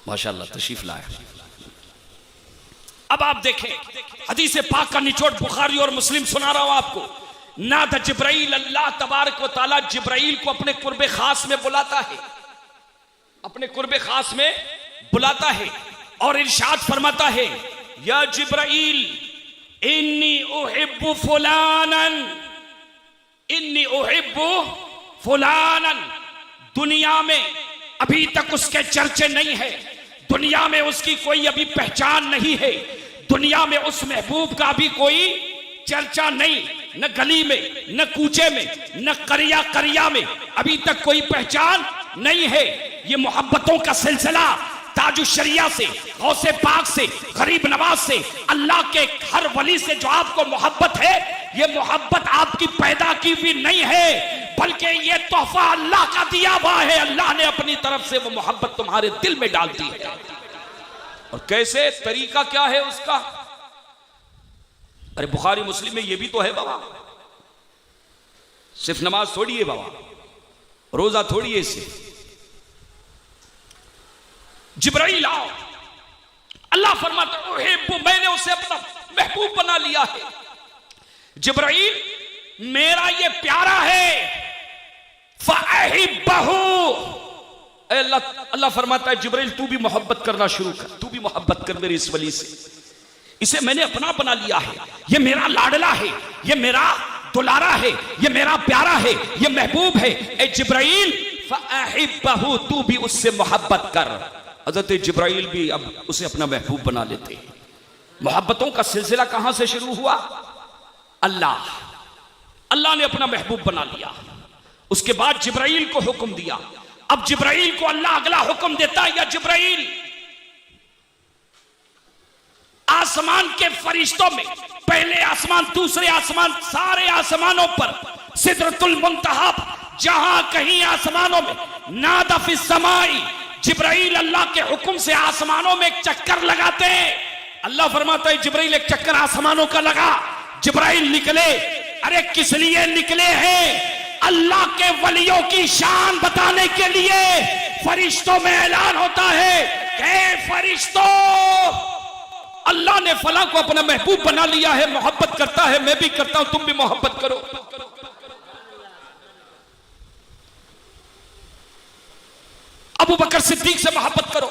Speaker 3: माशाअल्लाह तशरीफ लाया। अब आप देखें हदीस पाक का निचोड़, बुखारी और मुस्लिम सुना रहा हूं आपको। नादा जिब्राइल, अल्लाह तबारक व तआला जिब्राइल को अपने कुर्बे खास में बुलाता है, अपने कुर्बे खास में बुलाता है और इरशाद फरमाता है, या जिब्राइल इन्नी उहिब्बु फुलानन, इन्नी उहिब्बु फुलानन। दुनिया में अभी तक उसके चर्चे नहीं है, दुनिया में उसकी कोई अभी पहचान नहीं है, दुनिया में उस महबूब का भी कोई चर्चा नहीं, न गली में, न कूचे में, न करिया में अभी तक कोई पहचान नहीं है। ये मोहब्बतों का सिलसिला ताजु शरिया से, गौसे पाक से, गरीब नवाज से, अल्लाह के हर वली से जो आपको मोहब्बत है, ये मोहब्बत आपकी पैदा की भी नहीं है, बल्कि ये तोहफा अल्लाह का दिया हुआ है। अल्लाह ने अपनी तरफ से वो मोहब्बत तुम्हारे दिल में डाल दी है। और कैसे, तरीका क्या है उसका? अरे बुखारी मुस्लिम में ये भी तो है बाबा, सिर्फ नमाज थोड़ी है बाबा, रोजा थोड़ी है इससे। जिब्राइल आओ, अल्लाह फरमाता है मैंने उसे अपना महबूब बना लिया है। जिब्राइल मेरा ये प्यारा है, फ़अहिब्बहु। अल्लाह फरमाता है जिब्राइल तू भी मोहब्बत करना शुरू कर, तू भी मोहब्बत कर मेरे इस वली से, इसे मैंने अपना बना लिया है, ये मेरा लाडला है, ये मेरा दुलारा है, ये मेरा प्यारा है, ये महबूब है। ए जिब्राइल फ़अहिब्बहु, तू भी उससे मोहब्बत कर। हज़रत जिब्राइल भी अब उसे अपना महबूब बना लेते हैं। मोहब्बतों का सिलसिला कहां से शुरू हुआ? अल्लाह ने अपना महबूब बना लिया, उसके बाद जिब्राइल को हुक्म दिया। अब जिब्राइल को अल्लाह अगला हुक्म देता है, या जिब्राइल आसमान के फरिश्तों में पहले आसमान, दूसरे आसमान, सारे आसमानों पर सिदरतुल मुंतहा, जहां कहीं आसमानों में, नादा फिस समाई, जिब्राइल अल्लाह के हुक्म से आसमानों में एक चक्कर लगाते हैं। अल्लाह फरमाता है जिब्राइल एक चक्कर आसमानों का लगा। जिब्राइल निकले, अरे किस लिए निकले हैं? अल्लाह के वलियों की शान बताने के लिए। फरिश्तों में ऐलान होता है कि फरिश्तों, अल्लाह ने फला को अपना महबूब बना लिया है, मोहब्बत करता है, मैं भी करता हूं, तुम भी मोहब्बत करो। अबू बकर सिद्दीक से मोहब्बत करो,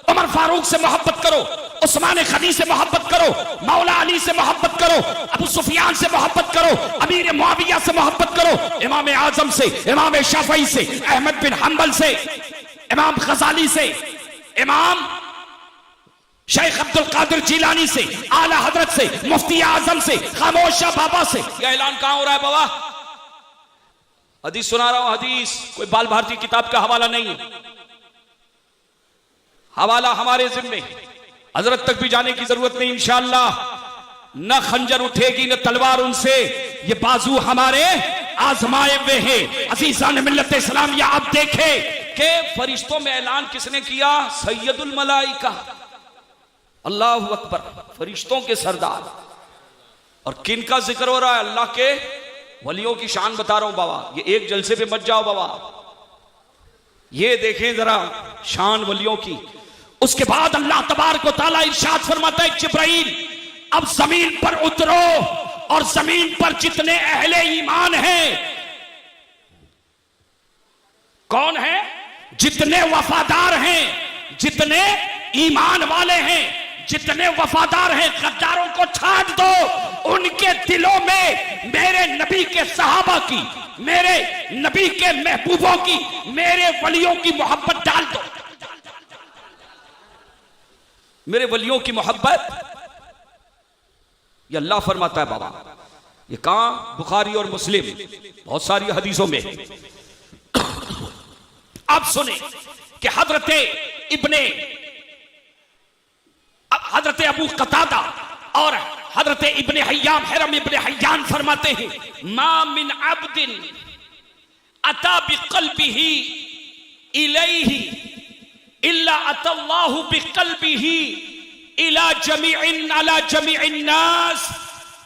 Speaker 3: उमर फारूक से मोहब्बत करो, उस्मान गनी से मोहब्बत करो, मौला अली से मोहब्बत करो, अबू सुफियान से मोहब्बत करो, अमीर मुआविया से मोहब्बत करो, इमाम आजम से, इमाम शाफई से, अहमद बिन हंबल से, इमाम गजाली से, इमाम शेख अब्दुल कादिर जिलानी से, आला हजरत से, मुफ्ती आजम से, खामोश शाह बाबा से। यह ऐलान कहां हो रहा है बाबा? हदीस सुना रहा हूं, हदीस, कोई बाल भारती किताब का हवाला नहीं है, हवाला हमारे जिम्मे। हजरत तक भी जाने की जरूरत नहीं इंशाअल्लाह। न खंजर उठेगी न तलवार उनसे, ये बाजू हमारे आजमाए हुए हैं। अजीजान मिल्लत इस्लामिया, आप देखे कि फरिश्तों में ऐलान किसने किया? सैयदुल मलाइका, अल्लाहु अकबर, फरिश्तों के सरदार। और किन का जिक्र हो रहा है? अल्लाह के वलियों की शान बता रहा हूं बाबा, ये एक जलसे पे मत जाओ बाबा, ये देखें जरा शान वलियों की। उसके बाद अल्लाह तबारक व तआला इरशाद फरमाता है, जिब्राइल अब जमीन पर उतरो और जमीन पर जितने अहले ईमान हैं, कौन है? जितने वफादार हैं, जितने ईमान वाले हैं, जितने वफादार हैं, गद्दारों को छाट दो। उनके दिलों में मेरे नबी के सहाबा की, मेरे नबी के महबूबों की, मेरे वलियों की मोहब्बत डाल दो। मेरे वलियों की मोहब्बत, ये अल्लाह फरमाता है बाबा। ये कहां? बुखारी और मुस्लिम, बहुत सारी हदीसों में। अब सुने कि हजरत अबू कतादा और हजरत इब्ने हय्याम, हिरम इब्ने हय्यान फरमाते हैं, मा मिन अब्दिन अता बिक़ल्बिही इलैहि इल्ला अतल्लाहु बिक़ल्बिही इला जमीइन अला जमीइन नास,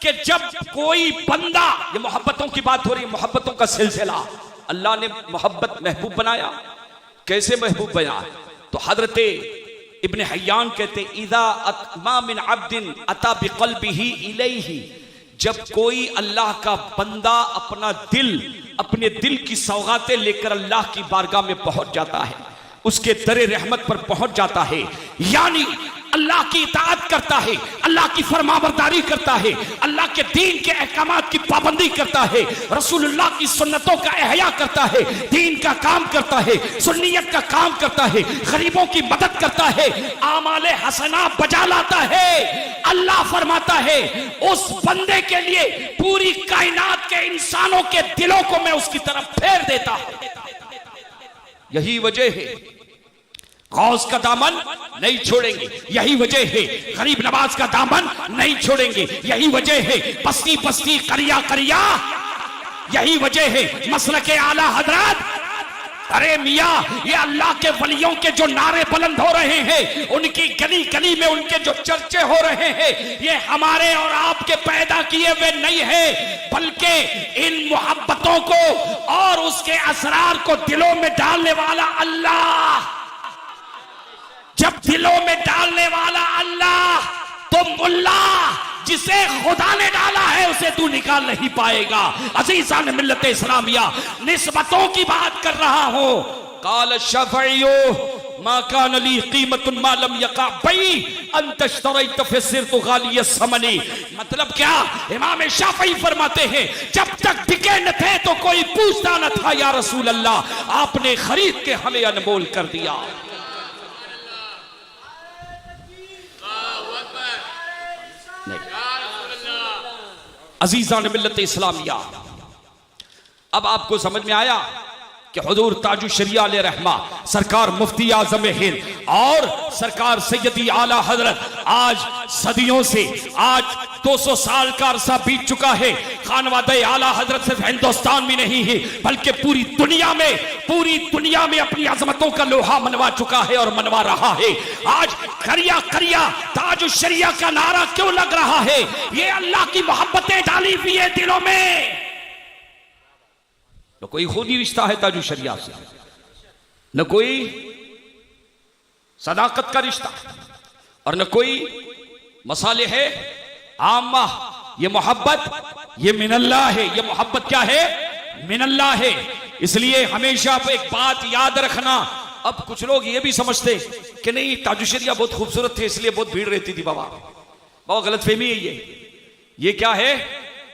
Speaker 3: कि जब कोई बंदा, ये मोहब्बतों की बात हो रही है, मोहब्बतों का सिलसिला। अल्लाह ने मोहब्बत महबूब बनाया। कैसे महबूब बनाया? तो हजरत इब्ने हय्यान कहते, इदा मा मिन अब्दिन अता बिक़ल्बिही इलैहि, जब कोई अल्लाह का बंदा अपने दिल की सौगातें लेकर अल्लाह की बारगाह में पहुंच जाता है, उसके दरे रहमत पर पहुंच जाता है, यानी अल्लाह की इताअत करता है, अल्लाह की फरमाबरदारी करता है, अल्लाह के दीन के अहकामात की पाबंदी करता है, रसूलुल्लाह की सुन्नतों का एहया करता है, दीन का काम करता है, सुन्नियत का काम करता है, गरीबों की मदद करता है, आमाले हसना बजा लाता है। अल्लाह फरमाता है, उस बंदे के लिए पूरी कायनात के इंसानों के दिलों को मैं उसकी तरफ फेर देता हूं। यही वजह है गौस का दामन नहीं छोड़ेंगे, यही वजह है गरीब नवाज का दामन नहीं छोड़ेंगे, यही वजह है बस्ती बस्ती करिया करिया, यही वजह है मसलके आला हजरत। अरे मियाँ, ये अल्लाह के वलियों के जो नारे बुलंद हो रहे हैं, उनकी गली गली में उनके जो चर्चे हो रहे हैं, ये हमारे और आपके पैदा किए हुए नहीं है, बल्कि इन मोहब्बतों को और उसके असरार को दिलों में डालने वाला अल्लाह। जब दिलों में डालने वाला अल्लाह, तो मुल्ला जिसे खुदा ने डाला है उसे तू निकाल नहीं पाएगा। अज़ीज़ान मिल्लत इस्लामिया, निस्बतों की बात कर रहा हूं। काल शफ़ईयो मा कान ली कीमतुन मा लम यका बई अन तश्तरैत फसिरत गालिय समनी। मतलब क्या? इमाम शाफ़ई फरमाते हैं, जब तक बिके न थे तो कोई पूछता न था या रसूल अल्लाह, आपने खरीद के हमें अनमोल कर दिया। अजीज़ान मिल्लत इस्लामिया, अब आपको समझ में आया कि हुजूर ताजुश शरिया अलैहि रहमा, सरकार मुफ्ती आज़म हिंद और सरकार सैयदी आला हजरत आज सदियों से, आज 200 साल का अरसा बीत चुका है। खानवादे आला हजरत सिर्फ हिंदुस्तान में नहीं है बल्कि पूरी दुनिया में अपनी अजमतों का लोहा मनवा चुका है और मनवा रहा है। आज करिया करिया ताजुश शरिया का नारा क्यों लग रहा है? ये अल्लाह की मोहब्बतें डाली हुई है दिलों में। न कोई खूनी रिश्ता है ताजुश शरिया से, न कोई सदाकत का रिश्ता, और न कोई मसाले है आम्मा। ये मोहब्बत ये मिनल्लाह है। ये मोहब्बत क्या है? मिनल्लाह है। इसलिए हमेशा एक बात याद रखना। अब कुछ लोग ये भी समझते कि नहीं ताजुश शरिया बहुत खूबसूरत थे इसलिए बहुत भीड़ रहती थी। बाबा गलतफहमी है ये क्या है?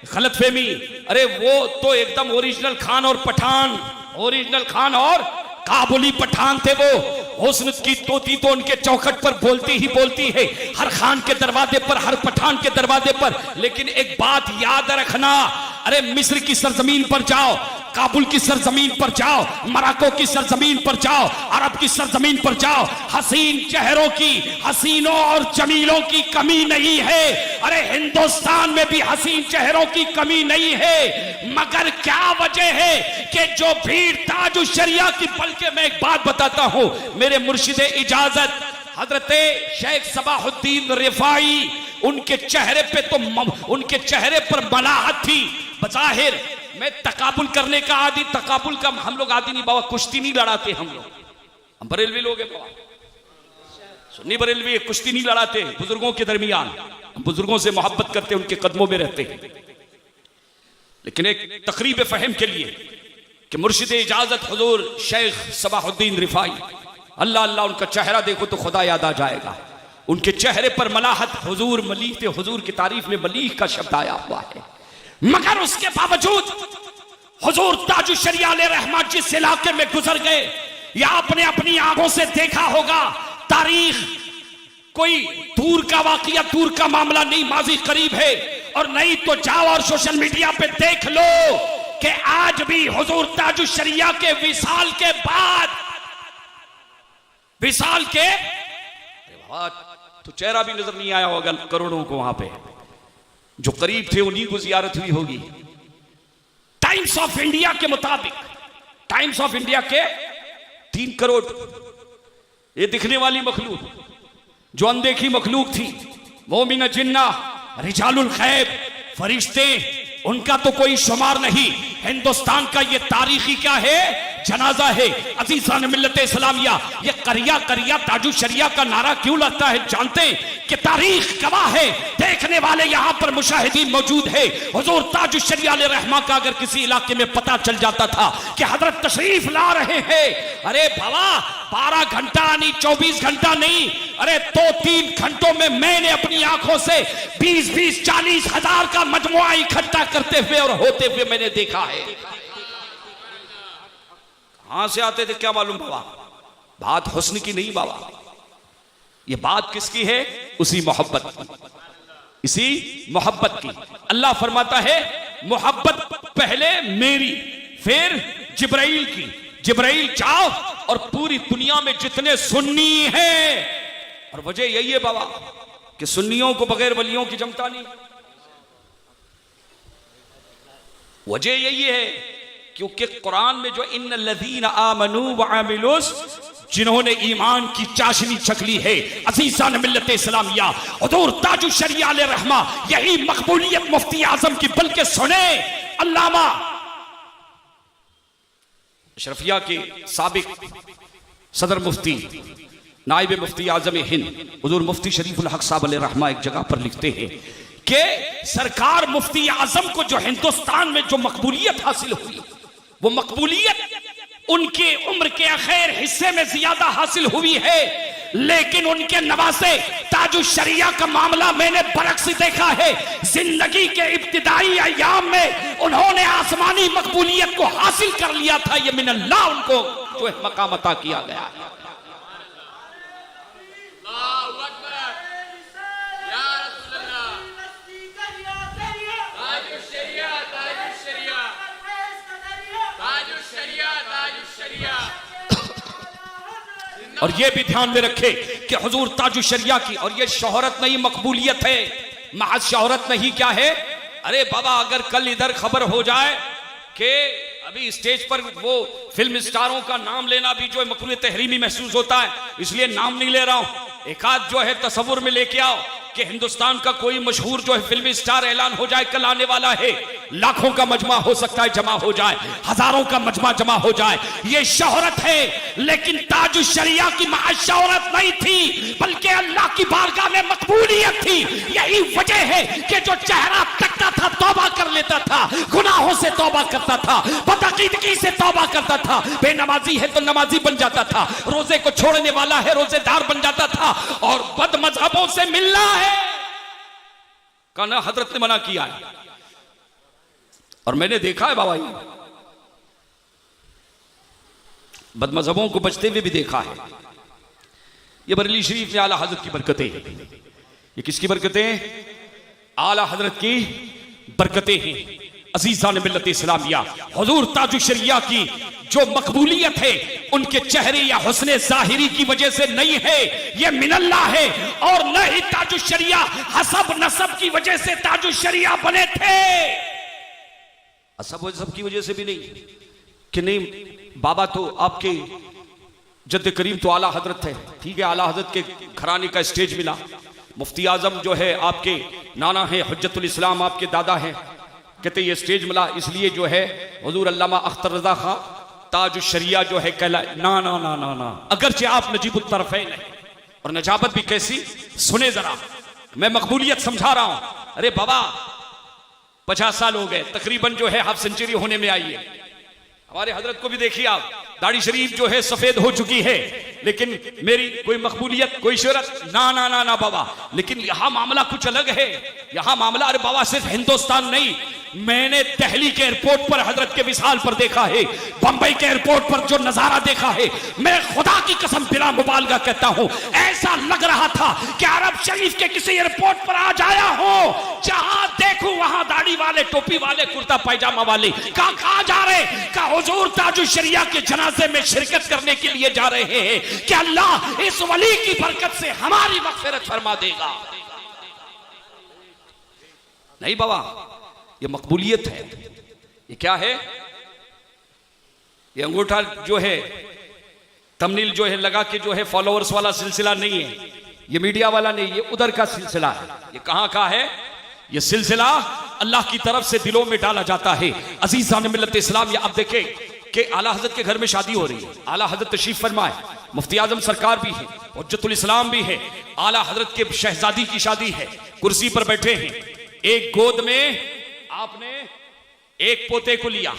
Speaker 3: गलतफहमी। अरे वो तो एकदम ओरिजिनल खान और पठान, ओरिजिनल खान और काबुली पठान थे वो। हुस्न की तोती तो उनके चौखट पर बोलती ही बोलती है, हर खान के दरवाजे पर, हर पठान के दरवाजे पर। लेकिन एक बात याद रखना, अरे मिस्र की सरजमीन पर जाओ, काबुल की सरजमीन पर जाओ, मराको की सरजमीन पर जाओ, अरब की सरजमीन पर जाओ, हसीन चेहरों की, हसीनों और जमीलों की कमी नहीं है। अरे हिंदुस्तान में भी हसीन चेहरों की कमी नहीं है, मगर क्या वजह है कि जो भीड़ ताजुश शरिया की। बल्कि मैं एक बात बताता हूं, मेरे मुर्शिदे इजाजत हजरते शेख सबाहुद्दीन रिफाई, उनके चेहरे पे तो उनके चेहरे पर मलाहत थी। बज़ाहिर मैं तकाबुल करने का आदि, तकाबुल का हम लोग आदि नहीं बाबा, कुश्ती नहीं लड़ाते हम लोग, हम बरेलवी लोग हैं बाबा, सुन्नी बरेलवी, कुश्ती नहीं लड़ाते बुजुर्गों के दरमियान, हम बुजुर्गों से मोहब्बत करते, उनके कदमों में रहते हैं। लेकिन एक तकरीब फहम के लिए कि मुर्शिद इजाजत हुजूर शेख सबाहुद्दीन रिफाई, अल्लाह अल्लाह, उनका चेहरा देखो तो खुदा याद आ जाएगा। उनके चेहरे पर मलाहत, हुजूर मलीह थे, हुजूर की तारीफ में मलीह का शब्द आया हुआ है। मगर उसके बावजूद हुजूर ताजुश शरिया अलैहि रहमत जिस इलाके में गुजर गए, या आपने अपनी आंखों से देखा होगा, तारीख कोई दूर का वाकया, दूर का मामला नहीं, माजी करीब है। और नहीं तो जाओ और सोशल मीडिया पे देख लो कि आज भी हुजूर ताजुश शरिया के विसाल के बाद, विसाल के तो चेहरा भी नजर नहीं आया होगा करोड़ों को, वहां पे जो करीब थे उन्हीं को जियारत हुई होगी। टाइम्स ऑफ इंडिया के मुताबिक, टाइम्स ऑफ इंडिया के 3 करोड़ ये दिखने वाली मखलूक, जो अनदेखी मखलूक थी, मोमिन जिन्ना, रिजालुल खैब, फरिश्ते, उनका तो कोई शुमार नहीं। हिंदुस्तान का ये तारीखी क्या है, जनाजा है। अजीज़ान मिल्लत इस्लामिया, ये करिया करिया ताजुश शरिया का नारा क्यों लगता है जानते हैं कि तारीख गवाह है, देखने वाले यहां पर मुशाहिदीन मौजूद है। हुजूर ताजुश शरिया अलैहि रहमा का अगर किसी इलाके में पता चल जाता था कि हजरत तशरीफ ला रहे हैं, अरे बाबा 12 घंटा नहीं, 24 घंटा नहीं, अरे 2-3 घंटों में मैंने अपनी आंखों से 20-20, 40 हजार का मजमुआ इकट्ठा करते हुए और होते हुए मैंने देखा है। कहां से आते थे क्या मालूम बाबा, बात हुस्न की नहीं बाबा, ये बात किसकी है, उसी मोहब्बत की, इसी मोहब्बत की। अल्लाह फरमाता है मोहब्बत पहले मेरी, फिर जिब्राइल की। जिब्राइल जाओ और पूरी दुनिया में जितने सुन्नी हैं, और वजह यही है बाबा कि सुन्नियों को बगैर वलियों की जमता नहीं, वजह यही है क्योंकि कुरान में जो इन्नल्लज़ीना आमनू व अमिलुस, जिन्होंने ईमान की चाशनी छकली है, अज़ीज़ान मिल्लत इस्लामिया, हुजूर ताजुश शरिया अलैहि रहमा, यही मकबूलियत मुफ्ती आजम की। बल्कि सुने, अल्लामा अशरफिया के साबिक सदर मुफ्ती, नाइब मुफ्ती आजम हिंद हुजूर मुफ्ती शरीफुल हक साहब अलैहि रहमा एक जगह पर लिखते हैं कि सरकार मुफ्ती आजम को जो हिंदुस्तान में जो मकबूलियत हासिल हुई, वो मकबूलियत उनके उम्र के आखिर हिस्से में ज्यादा हासिल हुई है। लेकिन उनके नवासे ताजुश शरिया का मामला मैंने बरक्स देखा है। जिंदगी के इब्तिदाई अय्याम में उन्होंने आसमानी मकबूलियत को हासिल कर लिया था। ये मिन अल्लाह उनको जो मकाम अता किया गया है। और ये भी ध्यान में रखे कि हुजूर ताजुश शरिया की, और ये शोहरत नहीं मकबूलियत है, महज शोहरत नहीं। क्या है, अरे बाबा अगर कल इधर खबर हो जाए कि अभी स्टेज पर वो फिल्म स्टारों का नाम लेना भी जो है मकरूह तहरीमी महसूस होता है, इसलिए नाम नहीं ले रहा हूं। एक आध जो है तसव्वुर में लेके आओ कि हिंदुस्तान का कोई मशहूर जो है फिल्मी स्टार ऐलान हो जाए, कल आने वाला है, लाखों का मजमा हो सकता है जमा हो जाए, हजारों का मजमा जमा हो जाए। ये शोहरत है, लेकिन ताजुश शरिया की महज शोहरत नहीं थी, बल्कि अल्लाह की बारगाह में मकबूलियत थी। यही वजह है कि जो चेहरा तकता था तौबा कर लेता था, गुनाहों से तौबा करता था, बदअकीदगी से तौबा करता था, बेनमाजी है तो नमाजी बन जाता था, रोजे को छोड़ने वाला है रोजेदार बन जाता था, और बद मजहबों से मिलना है कहना हजरत ने मना किया है। और मैंने देखा है बाबा, बदमजहबों को बचते हुए भी देखा है। ये बरेली शरीफ में आला हजरत की बरकतें हैं। ये किसकी बरकतें? आला हजरत की बरकतें हैं। अजीजान मिल्लत इस्लामिया, हुजूर ताजुश शरिया की जो मकबूलियत है उनके चेहरे या हुस्ने जाहिरी की वजह से नहीं है, ये मिनल्लाह है। और न ही ताजुश शरिया हसब नसब की वजह से ताजुश शरिया बने थे, हसब नसब की वजह से भी नहीं कि नहीं बाबा तो आपके जद्द करीम तो आला हजरत है, ठीक है, आला हजरत के घराने का स्टेज मिला, मुफ्ती आजम जो है आपके नाना है, हुज्जतुल इस्लाम आपके दादा हैं, कहते ये स्टेज मिला इसलिए जो है हुजूर अल्लामा अख्तर रजा खां ताजुश शरिया जो है कहला। ना ना ना ना ना, अगरचे आप नजीबुत तरफ़ैन हैं और नजाबत भी कैसी, सुने जरा, मैं मकबूलियत समझा रहा हूं। अरे बाबा 50 साल हो गए तकरीबन जो है हाफ सेंचुरी होने में आई है, हमारे हजरत को भी देखिए आप, दाढ़ी शरीफ जो है सफेद हो चुकी है, लेकिन मेरी कोई मकबूलियत कोई शोहरत ना ना ना ना बाबा। लेकिन यहां मामला कुछ अलग है, यहां मामला, अरे बाबा सिर्फ हिंदुस्तान नहीं, मैंने दिल्ली के एयरपोर्ट पर हजरत के विसाल पर देखा है, बंबई के एयरपोर्ट पर जो नजारा देखा है, मैं खुदा की कसम बिला मुबालगा कहता हूं, ऐसा लग रहा था कि अरब शरीफ के किसी एयरपोर्ट पर आज आया हो, जहां देखूं वहां दाढ़ी वाले, टोपी वाले, कुर्ता पैजामा वाले, कहां जा रहे, का हुजूर ताजुश शरिया के जनाजे में शिरकत करने के लिए जा रहे हैं कि अल्लाह इस वली की बरकत से हमारी मग़फ़िरत फरमा देगा। नहीं बाबा, ये मकबूलियत है, ये क्या है, ये अंगूठा जो है तमनील जो है लगा के जो है फॉलोअर्स वाला सिलसिला नहीं है, ये मीडिया वाला नहीं, ये उधर का सिलसिला है। ये कहां का है, ये सिलसिला अल्लाह की तरफ से दिलों में डाला जाता है। अजीज़ान मिल्लत इस्लाम, ये अब देखें कि आला हजरत के घर में शादी हो रही है, आला हजरत तशरीफ फरमाए, मुफ्ती आजम सरकार भी है, हुज्जतुल इस्लाम भी है, आला हजरत के शहजादी की शादी है, कुर्सी पर बैठे हैं, एक गोद में आपने एक पोते को लिया,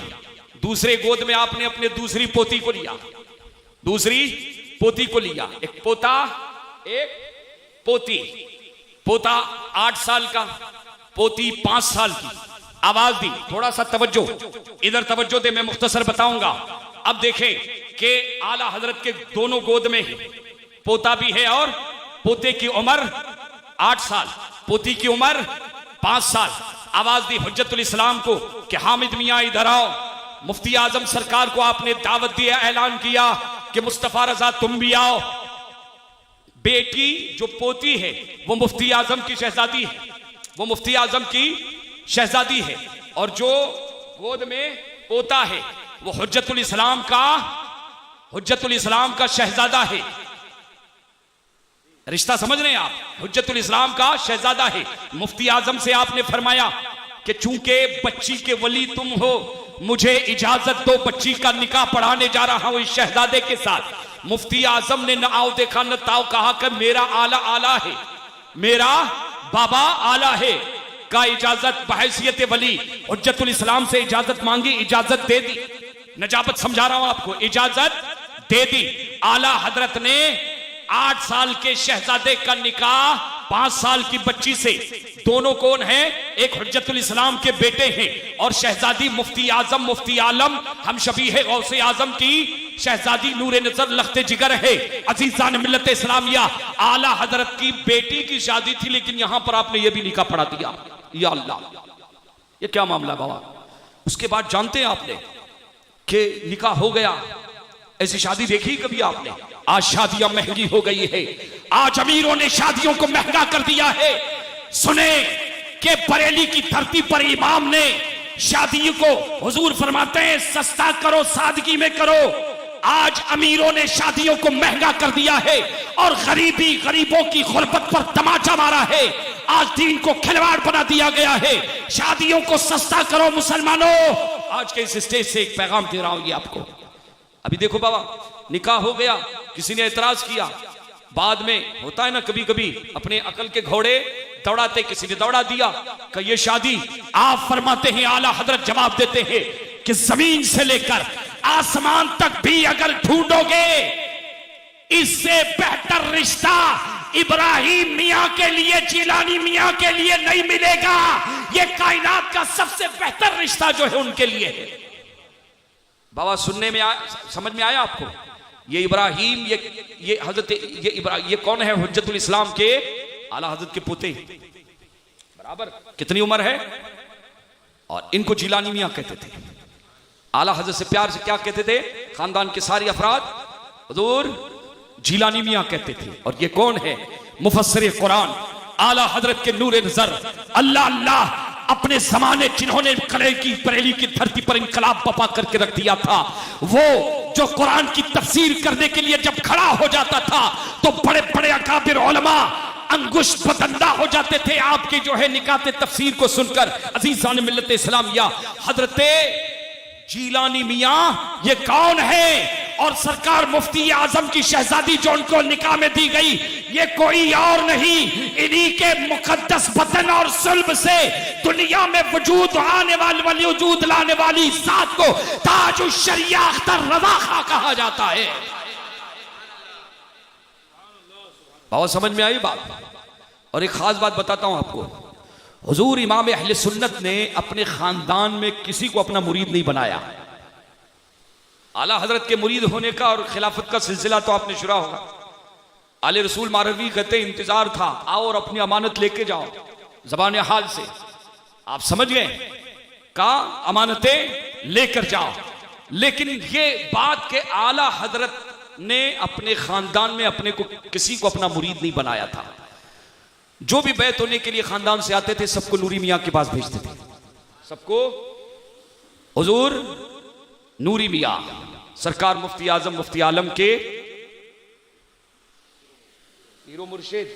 Speaker 3: दूसरे गोद में आपने अपने दूसरी पोती को लिया, दूसरी पोती को लिया, एक पोता एक पोती, पोता 8 साल का, पोती 5 साल की। आवाज दी, थोड़ा सा तवज्जो, इधर तवज्जो दे, मैं मुख्तसर बताऊंगा। अब देखें कि आला हजरत के दोनों गोद में पोता भी है और पोते की उम्र 8 साल, पोती की उम्र 5 साल। आवाज दी हुज्जतुल इस्लाम को कि हामिद मियां इधर आओ। मुफ्ती आजम सरकार को आपने दावत दिया, ऐलान किया कि मुस्तफा रजा तुम भी आओ। बेटी जो पोती है वो मुफ्ती आजम की शहजादी है, वो मुफ्ती आजम की शहजादी है, और जो गोद में पोता है वो हुज्जतुल इस्लाम का शहजादा है। रिश्ता समझ रहे हैं आप, हुज्जतुल इस्लाम का शहजादा है। मुफ्ती आजम से आपने फरमाया कि चूंकि बच्ची के वली तुम हो, मुझे इजाजत दो, बच्ची का निकाह पढ़ाने जा रहा हूं इस शहजादे के साथ। मुफ्ती आजम ने न आओ देखा न ताओ कहा कि मेरा आला आला है, मेरा बाबा आला है, का इजाजत बहैसियत वली हुज्जतुल इस्लाम से इजाजत मांगी, इजाजत दे दी। नजाबत समझा रहा हूं आपको, इजाजत दे दी। आला हजरत ने 8 साल के शहजादे का निकाह 5 साल की बच्ची से, दोनों कौन है, एक हुज्जतुल इस्लाम के बेटे हैं और शहजादी मुफ्ती आजम मुफ्ती आलम हम शबी है गौसे आजम की शहजादी नूरे नजर लखते जिगर है। अजीजान मिल्लत इस्लामिया, आला हजरत की बेटी की शादी थी, लेकिन यहां पर आपने यह भी निकाह पढ़ा दिया। या अल्लाह, ये क्या मामला बाबा। उसके बाद जानते हैं आपने कि निकाह हो गया, ऐसी शादी देखी कभी आपने? आज शादियां महंगी हो गई है, आज अमीरों ने शादियों को महंगा कर दिया है। सुने कि बरेली की धरती पर इमाम ने शादी को, हुजूर फरमाते हैं सस्ता करो सादगी में करो। आज अमीरों ने शादियों को महंगा कर दिया है और गरीबों की गुर्बत पर तमाचा मारा है। आज दीन को खिलवाड़ बना दिया गया है। शादियों को सस्ता करो मुसलमानों। आज के इस स्टेज से एक पैगाम दे रहा हूं ये आपको। अभी देखो बाबा, निकाह हो गया, किसी ने एतराज किया, बाद में होता है ना कभी कभी अपने अकल के घोड़े दौड़ाते, किसी ने दौड़ा दिया कि ये शादी, आप फरमाते हैं, आला हजरत जवाब देते हैं कि जमीन से लेकर आसमान तक भी अगर ढूंढोगे, इससे बेहतर रिश्ता इब्राहिम मियां के लिए, जिलानी मियां के लिए नहीं मिलेगा। ये कायनात का सबसे बेहतर रिश्ता जो है उनके लिए है। बाबा सुनने में समझ में आया आपको? ये इब्राहिम, ये हजरत, ये कौन है? हुज्जतुल इस्लाम के आला हजरत के पोते। बराबर कितनी उम्र है? और इनको जिलानी मियां कहते थे। आला हजरत से प्यार से क्या कहते थे? खानदान के सारे अफराद हुजूर जिलानी मियां कहते थे। और ये कौन है? मुफस्सिर कुरान आला हजरत के नूर नजर अल्लाह अल्लाह अपने जमाने जिन्होंने कले की बरेली की धरती पर इनकलाब बपा करके रख दिया था, वो जो कुरान की तफसीर करने के लिए जब खड़ा हो जाता था तो बड़े बड़े अकाबिर उलमा अंगुष्ठ बदंदा हो जाते थे आपकी जो है निकाते तफसीर को सुनकर। अजीजान मिल्लत इस्लामिया, हजरत जीलानी मियां ये कौन है? और सरकार मुफ्ती आजम की शहजादी जो उनको निकाह में दी गई, ये कोई और नहीं, इन्हीं के मुकद्दस बदन और सुल्ब से दुनिया में वजूद आने वाली वजूद लाने वाली जात को ताजुश शरिया अख्तर रजा खां कहा जाता है। बहुत समझ में आई बात। और एक खास बात बताता हूं आपको, हुजूर इमाम अहले सुन्नत ने अपने खानदान में किसी को अपना मुरीद नहीं बनाया। आला हजरत के मुरीद होने का और खिलाफत का सिलसिला तो आपने शुरा होगा। आले रसूल मारवी कहते इंतजार था, आओ और अपनी अमानत लेके जाओ, जबान हाल से आप समझ गए का अमानतें लेकर जाओ। लेकिन ये बात के आला हजरत ने अपने खानदान में अपने को किसी को अपना मुरीद नहीं बनाया था। जो भी बैत होने के लिए खानदान से आते थे सबको नूरी मियां के पास भेजते थे, सबको हुजूर नूरी मियां सरकार मुफ्ती आजम मुफ्ती आलम के पीरो मुर्शिद,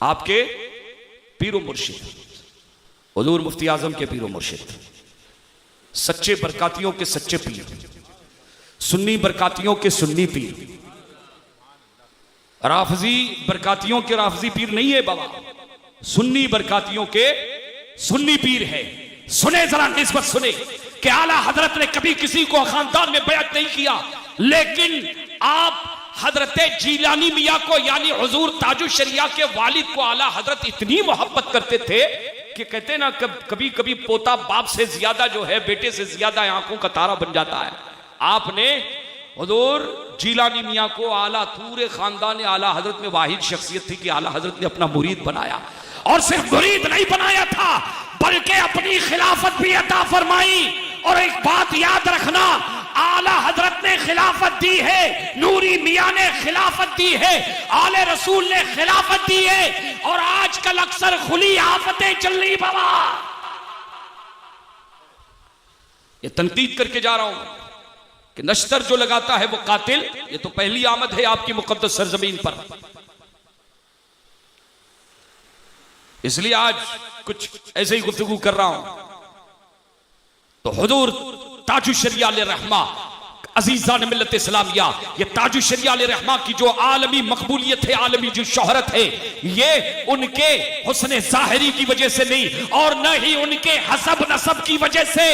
Speaker 3: आपके पीरो मुर्शिद, हुजूर मुफ्ती आजम के पीरो मुर्शिद, सच्चे बरकातियों के सच्चे पीर, सुन्नी बरकातियों के सुन्नी पीर, राफजी बरकातियों के राफजी पीर नहीं है बाबा, सुन्नी बरकातियों के सुन्नी पीर है। सुने जरा निस्बत सुने कि आला हजरत ने कभी किसी को खानदान में बैत नहीं किया, लेकिन आप हजरत जीलानी मियां को यानी हुजूर ताजुश शरिया के वालिद को आला हजरत इतनी मोहब्बत करते थे कि कहते ना कभी कभी पोता बाप से ज्यादा जो है बेटे से ज्यादा आंखों का तारा बन जाता है। आपने हुजूर जीलानी मियां को आला पूरे खानदान आला हजरत में वाहिद शख्सियत थी कि आला हजरत ने अपना मुरीद बनाया। और सिर्फ मुरीद नहीं बनाया था बल्कि अपनी खिलाफत भी अता फरमाई। और एक बात याद रखना, आला हजरत ने खिलाफत दी है, नूरी मियां ने खिलाफत दी है, आले रसूल ने खिलाफत दी है। और आजकल अक्सर खुली आफतें चल रही बाबा, ये तनकीद करके जा रहा हूं कि नश्तर जो लगाता है वो कातिल। ये तो पहली आमद है आपकी मुकद्दस सरजमीन पर। इसलिए आज कुछ ऐसे ही गुफ्तगू कर रहा हूं तो हुजूर ताजुश शरिया अल रहमा अजीजान मिल्लत इस्लामिया, ये ताजुश शरिया अल रहमा की जो आलमी मकबूलियत है, आलमी जो शोहरत है, ये उनके हुस्न ज़ाहिरी की वजह से नहीं और न ही उनके हसब नसब की वजह से।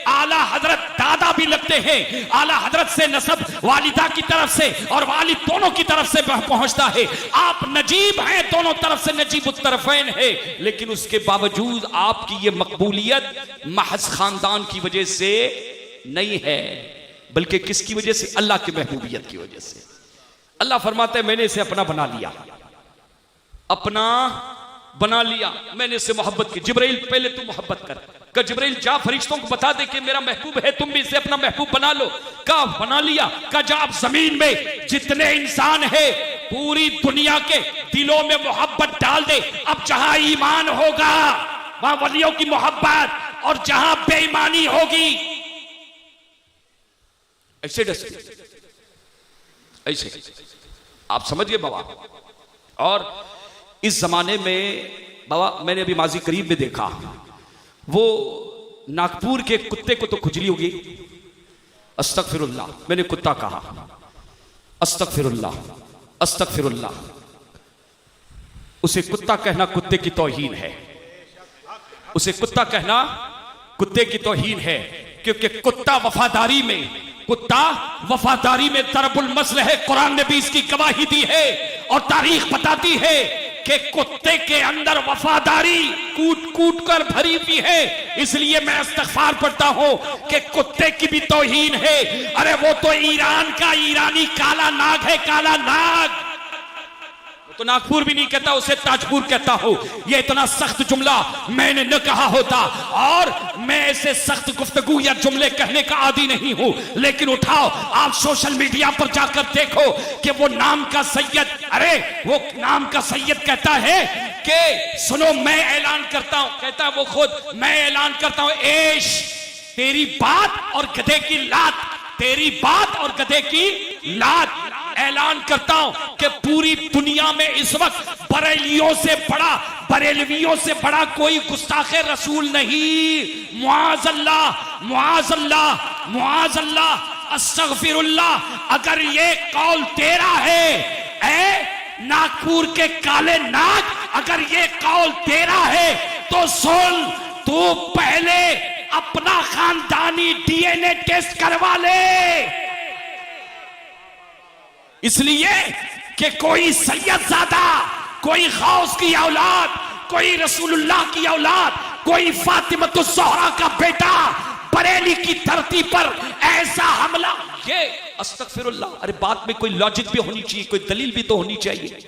Speaker 3: आला हजरत दादा भी लगते हैं, आला हजरत से नसब वालिदा की तरफ से और वालिद दोनों की तरफ से पहुंचता है। आप नजीब हैं, दोनों तरफ से नजीब तरफैन है, लेकिन उसके बावजूद आपकी ये मकबूलियत महज खानदान की वजह से नहीं है, बल्कि किसकी वजह से? अल्लाह की महबूबियत की वजह से। अल्लाह फरमाता है मैंने इसे अपना बना लिया, अपना बना लिया, मैंने इसे मोहब्बत की। जिब्राइल पहले तू मोहब्बत कर जिब्राइल जा फरिश्तों को बता दे कि मेरा महबूब है, तुम भी इसे अपना महबूब बना लो। का बना लिया? का जा आप जमीन में जितने इंसान है पूरी दुनिया के दिलों में मोहब्बत डाल दे। अब जहां ईमान होगा वहां वलियों की मोहब्बत, और जहां बेईमानी होगी ऐसे ऐसे आप समझ गए बाबा। और इस जमाने में बाबा मैंने अभी माजी करीब में देखा, वो नागपुर के कुत्ते को तो खुजली होगी, अस्तगफिरुल्लाह, मैंने कुत्ता कहा, अस्तगफिरुल्लाह अस्तगफिरुल्लाह। उसे कुत्ता कहना कुत्ते की तौहीन है, उसे कुत्ता कहना कुत्ते की तौहीन है, क्योंकि कुत्ता वफादारी में तरबुल मसल है। कुरान ने भी इसकी गवाही दी है और तारीख बताती है कि कुत्ते के अंदर वफादारी कूट कूट कर भरी हुई है। इसलिए मैं इस्तग़फ़ार पढ़ता हूं कि कुत्ते की भी तौहीन है। अरे वो तो ईरान का ईरानी काला नाग है, काला नाग। तो नागपुर भी नहीं कहता, उसे ताजपुर कहता हूं। ये इतना सख्त जुमला मैंने न कहा होता, और मैं ऐसे सख्त गुफ्तगू या जुमले कहने का आदी नहीं हूं। लेकिन उठाओ, आप सोशल मीडिया पर जाकर देखो कि वो नाम का सैयद, अरे वो नाम का सैयद कहता है कि सुनो मैं ऐलान करता हूं, कहता है वो खुद, मैं ऐलान करता हूं, एश तेरी बात और गधे की लात, तेरी बात और गधे की लात, ऐलान करता हूं कि पूरी दुनिया में इस वक्त बरेलियों से बड़ा, बरेलवियों से बड़ा कोई गुस्ताखे रसूल नहीं। मुआज़ल्लाह, मुआज़ल्लाह, मुआज़ल्लाह, अस्तगफिरुल्लाह। अगर ये कौल तेरा है, ए नागपुर के काले नाग, अगर ये कौल तेरा है तो सुन, तू पहले अपना खानदानी डीएनए टेस्ट करवा ले, इसलिए कि कोई सैयदजादा, कोई गौस की औलाद, कोई रसूलुल्लाह की औलाद, कोई फातिमतुज़ ज़हरा का बेटा बरेली की धरती पर ऐसा हमला, ये अस्तगफिरुल्लाह। अरे बात में कोई लॉजिक भी होनी चाहिए, कोई दलील भी तो होनी चाहिए।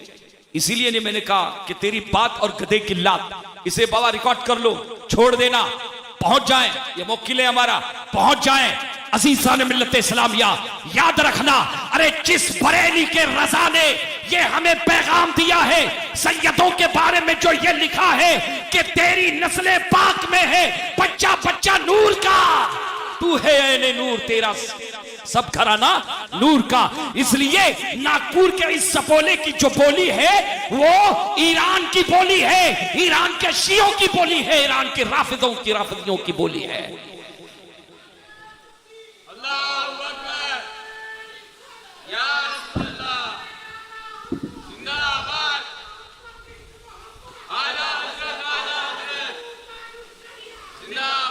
Speaker 3: इसीलिए ने मैंने कहा कि तेरी बात और गधे की लात, इसे बाबा रिकॉर्ड कर लो, छोड़ देना, पहुंच जाए, ये मुवक्किल है हमारा, पहुंच जाए अज़ीज़ान मिल्लत इस्लामिया। याद रखना, अरे जिस बरेली के रज़ा ने ये हमें पैगाम दिया है सैयदों के बारे में, जो ये लिखा है कि तेरी नस्ल पाक में है बच्चा बच्चा नूर का, तू है ऐने नूर, तेरा सब घराना नूर का। इसलिए नागपुर के इस सपोले की जो बोली है वो ईरान की बोली है, ईरान के शियों की बोली है, ईरान के राफिदियों की बोली है।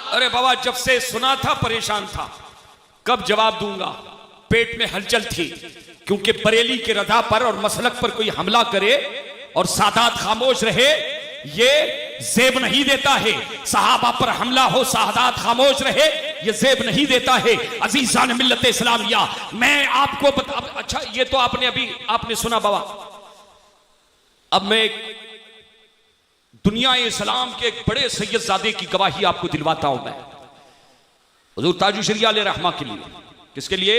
Speaker 3: अरे बाबा, जब से सुना था परेशान था, कब जवाब दूंगा, पेट में हलचल थी, क्योंकि बरेली के रधा पर और मसलक पर कोई हमला करे और सादात खामोश रहे, ये जेब नहीं देता है। सहाबा पर हमला हो, सादात खामोश रहे, ये जेब नहीं देता है। अज़ीज़ान मिल्लत इस्लामिया, मैं आपको अच्छा, ये तो आपने अभी आपने सुना बाबा। अब मैं दुनिया इस्लाम के एक बड़े सैयदजादे की गवाही आपको दिलवाता हूं मैं, हुज़ूर ताजुल शरिया अलैहि रहमा के लिए, किसके लिए,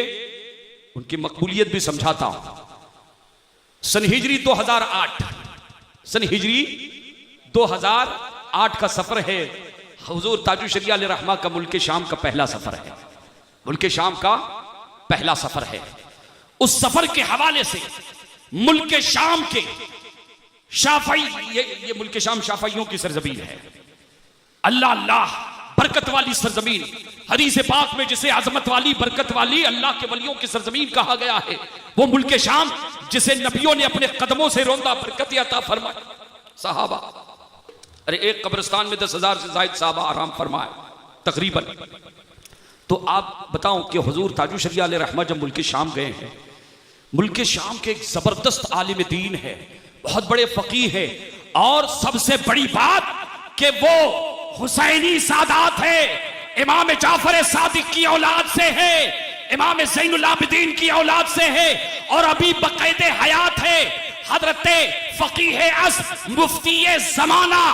Speaker 3: उनकी मकबूलियत भी समझाता हूं। सन हिजरी 2008, सन हिजरी 2008 का सफर है। हुज़ूर ताजुल शरिया अलैहि रहमा का मुल्क शाम का पहला सफर है, मुल्क शाम का पहला सफर है। उस सफर के हवाले से मुल्क शाम के शाफई, ये मुल्क शाम शाफइयों की सरजमीन है। अल्लाह अल्लाह, बरकत वाली सरजमीन, हदीस पाक में जिसे अजमत वाली, बरकत वाली, अल्लाह के वलियों की सरजमीन कहा गया है, वो मुल्क शाम जिसे नबियों ने अपने कदमों से रौंदा, बरकत अता फरमाई। सहाबा, अरे एक कब्रिस्तान में 10,000 से ज़ायद सहाबा आराम फरमाए तकरीबन। तो आप बताओ कि हुजूर ताजुल शरिया अलैहि रहमा जब मुल्क शाम गए हैं, मुल्क शाम के एक जबरदस्त आलिम दीन है, बहुत बड़े फकीह है, और सबसे बड़ी बात कि वो हुसैनी सादात है, इमाम जाफर सादिक की औलाद से है, इमाम ज़ैनुल आबिदीन की औलाद से है, और अभी बकायदे हयात है। हजरत फकीह अस मुफ्ती जमाना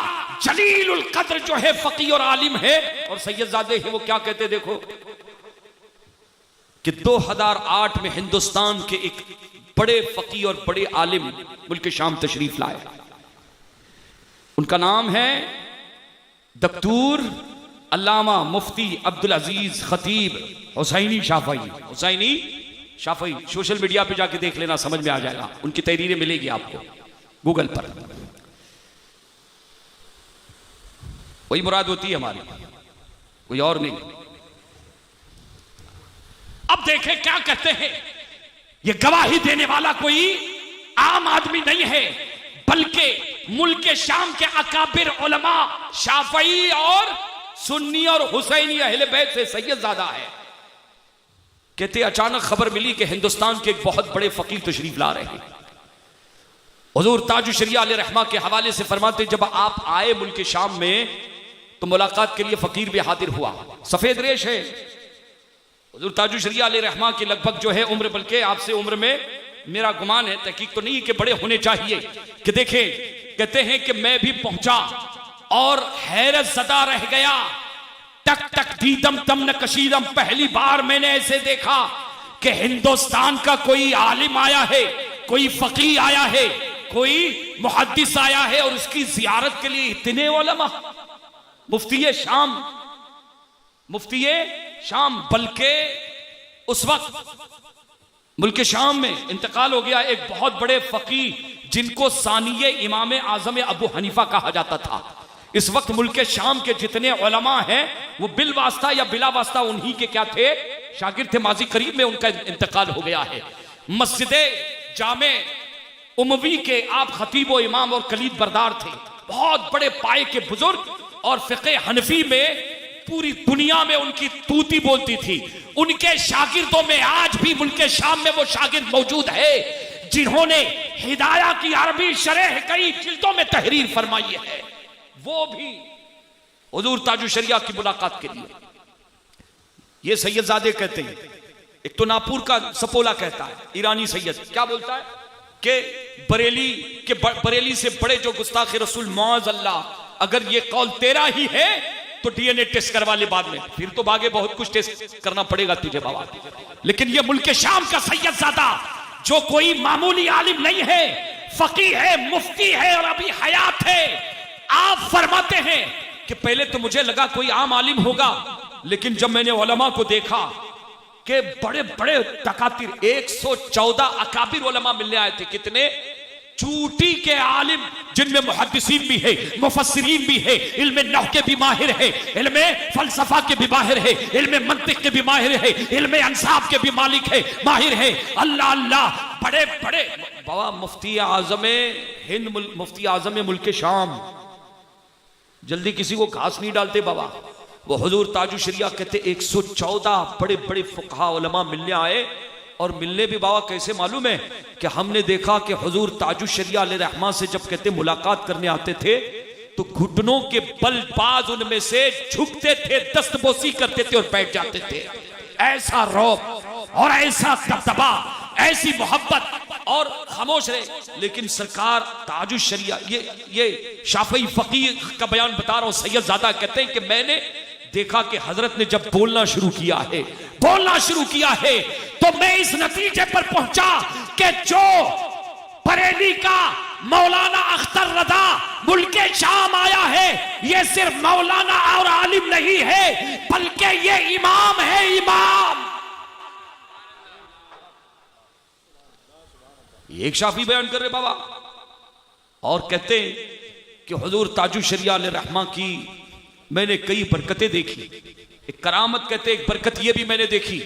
Speaker 3: जलीलुल कद्र जो है फकीह और आलिम है और सैयदजादे है, वो क्या कहते देखो कि 2008 में हिंदुस्तान के एक बड़े फकीह और बड़े आलिम मुल्क शाम तशरीफ लाए। उनका नाम है दक्तूर अल्लामा मुफ्ती अब्दुल अजीज खतीब हुसैनी शाफई। हुसैनी शाफई, सोशल मीडिया पे जाके देख लेना, समझ में आ जाएगा, उनकी तहरीरें मिलेगी आपको गूगल पर। वही मुराद होती है हमारी, कोई और नहीं। अब देखें क्या कहते हैं, ये गवाही देने वाला कोई आम आदमी नहीं है, बल्कि मुल्क शाम के अकाबिर उलमा, शाफई और सुन्नी और हुसैनी अहले बैत से सैयदजादा है। कहते अचानक खबर मिली कि हिंदुस्तान के एक बहुत बड़े फकीह तशरीफ ला रहे हैं। हुजूर ताजुल शरिया अलैहि रहमा के हवाले से फरमाते, जब आप आए मुल्क शाम में तो मुलाकात के लिए फकीर भी हाजिर हुआ, सफेद रेश है। हुजूर ताजुल शरिया अलैहि रहमा की लगभग जो है उम्र, बल्कि आपसे उम्र में मेरा गुमान है, तहकीक तो नहीं कि बड़े होने चाहिए, कि देखें, कहते हैं कि मैं भी पहुंचा और हैरत ज़दा रह गया। टक टक दीदम तम न कशीदम, पहली बार मैंने ऐसे देखा कि हिंदुस्तान का कोई आलिम आया है, कोई फकीह आया है, कोई मुहद्दिस आया है और उसकी जियारत के लिए इतने उलमा। मुफ्ती शाम, बल्कि उस वक्त मुल्क शाम में इंतकाल हो गया एक बहुत बड़े फकीह जिनको सानिये इमाम आजम अबू हनीफा कहा जाता था। इस वक्त मुल्क शाम के जितने उलमा हैं वो बिल वास्ता या बिला वास्ता उन्हीं के क्या थे, शागिर्द थे। माजी करीब में उनका इंतकाल हो गया है। मस्जिद जामे उमवी के आप खतीब व इमाम और कलीद बरदार थे, बहुत बड़े पाए के बुजुर्ग, और फिक़े हनफी में पूरी दुनिया में उनकी तूती बोलती थी। उनके शागिर्दों में आज भी मुल्क शाम में वो शागिर्द मौजूद है जिन्होंने हिदाया की अरबी शरह कई जिल्दों में तहरीर फरमाई है। वो भी हुजूर ताजु शरिया की मुलाकात के लिए, ये सैयदजादे कहते हैं, एक तो नापुर का सपोला कहता है, ईरानी सैयद क्या बोलता है कि बरेली से बड़े जो गुस्ताख रसूल मौज अल्लाह, अगर ये कौल तेरा ही है तो डीएनए टेस्ट करवा ले बाद में, फिर तो बागे बहुत कुछ टेस्ट करना पड़ेगा तुझे बाबा। लेकिन ये मुल्क शाम का सैयदजादा जो कोई मामूली आलिम नहीं है, फकीह है, मुफ्ती है और अभी हयात है, आप फरमाते हैं कि पहले तो मुझे लगा कोई आम आलिम होगा, लेकिन जब मैंने उलमा को देखा कि बड़े बड़े तकातिर 114 अकाबिर उलमा मिलने आए थे। कितने चूटी के आलिम, जिनमें मुहद्दिसीन भी है, मुफस्सिरीन भी है, इल्म नहव के भी माहिर है, इल्म फलसफा के भी माहिर है, इल्म मंतिक के भी माहिर है, इल्म अंसाब के भी मालिक है, माहिर है। अल्लाह अल्लाह, बड़े बड़े बाबा मुफ्ती आजम हिंद, मुफ्ती आजम मुल्क शाम, जल्दी किसी को घास नहीं डालते बाबा। वो हुजूर ताजु शरिया कहते 114 बड़े बड़े फुकहा उलमा मिलने आए, और मिलने भी बाबा कैसे मालूम है कि हमने देखा कि हुजूर ताजु शरिया अलैहि रहमा से जब कहते मुलाकात करने आते थे तो घुटनों के बल बाज उनमें से झुकते थे, दस्तबोसी करते थे और बैठ जाते थे। ऐसा रौब और ऐसा दबदबा, ऐसी मोहब्बत, और खामोश रहे। लेकिन सरकार ताजु शरिया, ये शाफई फकीह का बयान बता रहा हूं, सैयदजादा कहते हैं कि मैंने देखा कि हजरत ने जब बोलना शुरू किया है तो मैं इस नतीजे पर पहुंचा कि जो बरेली का मौलाना अख्तर रजा मुल्क शाम आया है, ये सिर्फ मौलाना और आलिम नहीं है, बल्कि ये इमाम है, इमाम। एक शाफी बयान कर रहे बाबा, और कहते हैं कि हुजूर ताजु शरिया अलैहि रहमा की मैंने कई बरकतें देखी। एक करामत कहते, एक बरकत ये भी मैंने देखी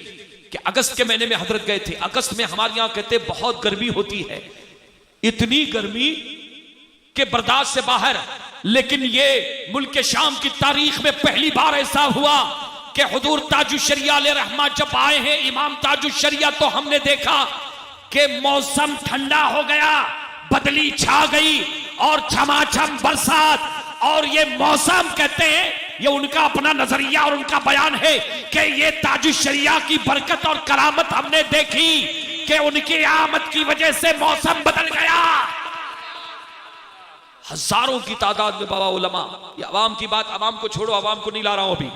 Speaker 3: कि अगस्त के महीने में हजरत गए थे। अगस्त में हमारे यहां कहते बहुत गर्मी होती है, इतनी गर्मी के बर्दाश्त से बाहर। लेकिन ये मुल्क शाम की तारीख में पहली बार ऐसा हुआ कि हुजूर ताजु शरिया अलैहि रहमा जब आए हैं, इमाम ताजु शरिया, तो हमने देखा कि मौसम ठंडा हो गया, बदली छा गई और छमाछम बरसात। और ये मौसम कहते हैं, ये उनका अपना नजरिया और उनका बयान है कि ये ताजु शरिया की बरकत और करामत हमने देखी कि उनकी आमद की वजह से मौसम बदल गया। हजारों की तादाद में बाबा उलमा, ये अवाम की बात, अवाम को छोड़ो, अवाम को नहीं ला रहा हूं अभी,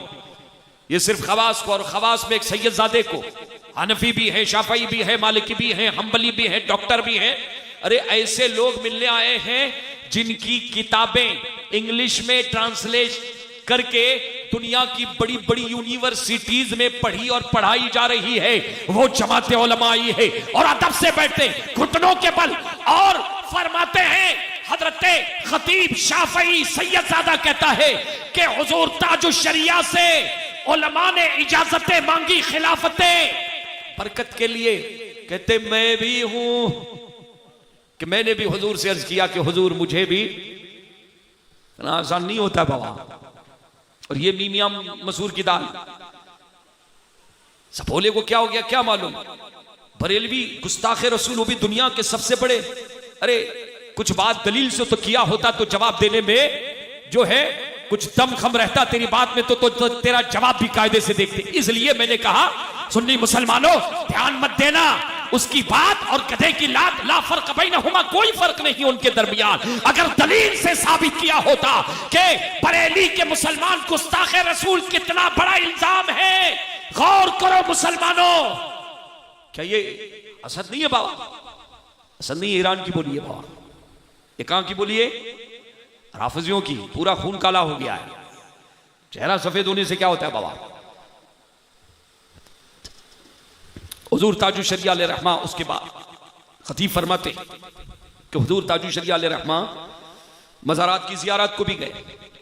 Speaker 3: ये सिर्फ खवास को, और खवास में एक सैयदजादे को, हनफी भी है, शाफई भी है, मालिकी भी है, हम्बली भी है, डॉक्टर भी है। अरे ऐसे लोग मिलने आए हैं जिनकी किताबें इंग्लिश में ट्रांसलेट करके दुनिया की बड़ी बड़ी यूनिवर्सिटीज में पढ़ी और पढ़ाई जा रही है। वो जमाते उलमा आई है और अदब से बैठते घुटनों के बल और फरमाते हैं। हजरत खतीब शाफई सैयदजादा कहता है कि हुजूर ताजु शरिया से उलमा ने इजाजतें मांगी खिलाफतें बरकत के लिए। कहते मैं भी हूं कि मैंने भी हुजूर से अर्ज किया कि हुजूर मुझे भी, आसान नहीं होता बाबा। और ये मीमिया मसूर की दाल, सपोले को क्या हो गया क्या मालूम, बरेलवी गुस्ताखे रसूल, वो भी दुनिया के सबसे बड़े। अरे कुछ बात दलील से तो किया होता तो जवाब देने में जो है कुछ दम खम रहता तेरी बात में, तो तेरा जवाब भी कायदे से देखते। इसलिए मैंने कहा सुन्नी मुसलमानों ध्यान मत देना उसकी बात और गधे की लात, ला फर्क बैनहुमा, कोई फर्क नहीं उनके दरमियान। अगर दलील से साबित किया होता कि बरेली के मुसलमान गुस्ताख रसूल कितना बड़ा इल्जाम है, गौर करो मुसलमानों, क्या ये असद नहीं है बाबा? असद नहीं, ईरान की बोली है बाबा। ये कहां की बोली है? राफिजियों की। पूरा खून काला हो गया है, चेहरा सफेद होने से क्या होता है बाबा? हुजूर ताजु शरिया अलैहि रहमा, उसके बाद खतीब फरमाते कि हुजूर ताजु शरिया अलैहि रहमा मज़ारात की ज़ियारत को भी गए,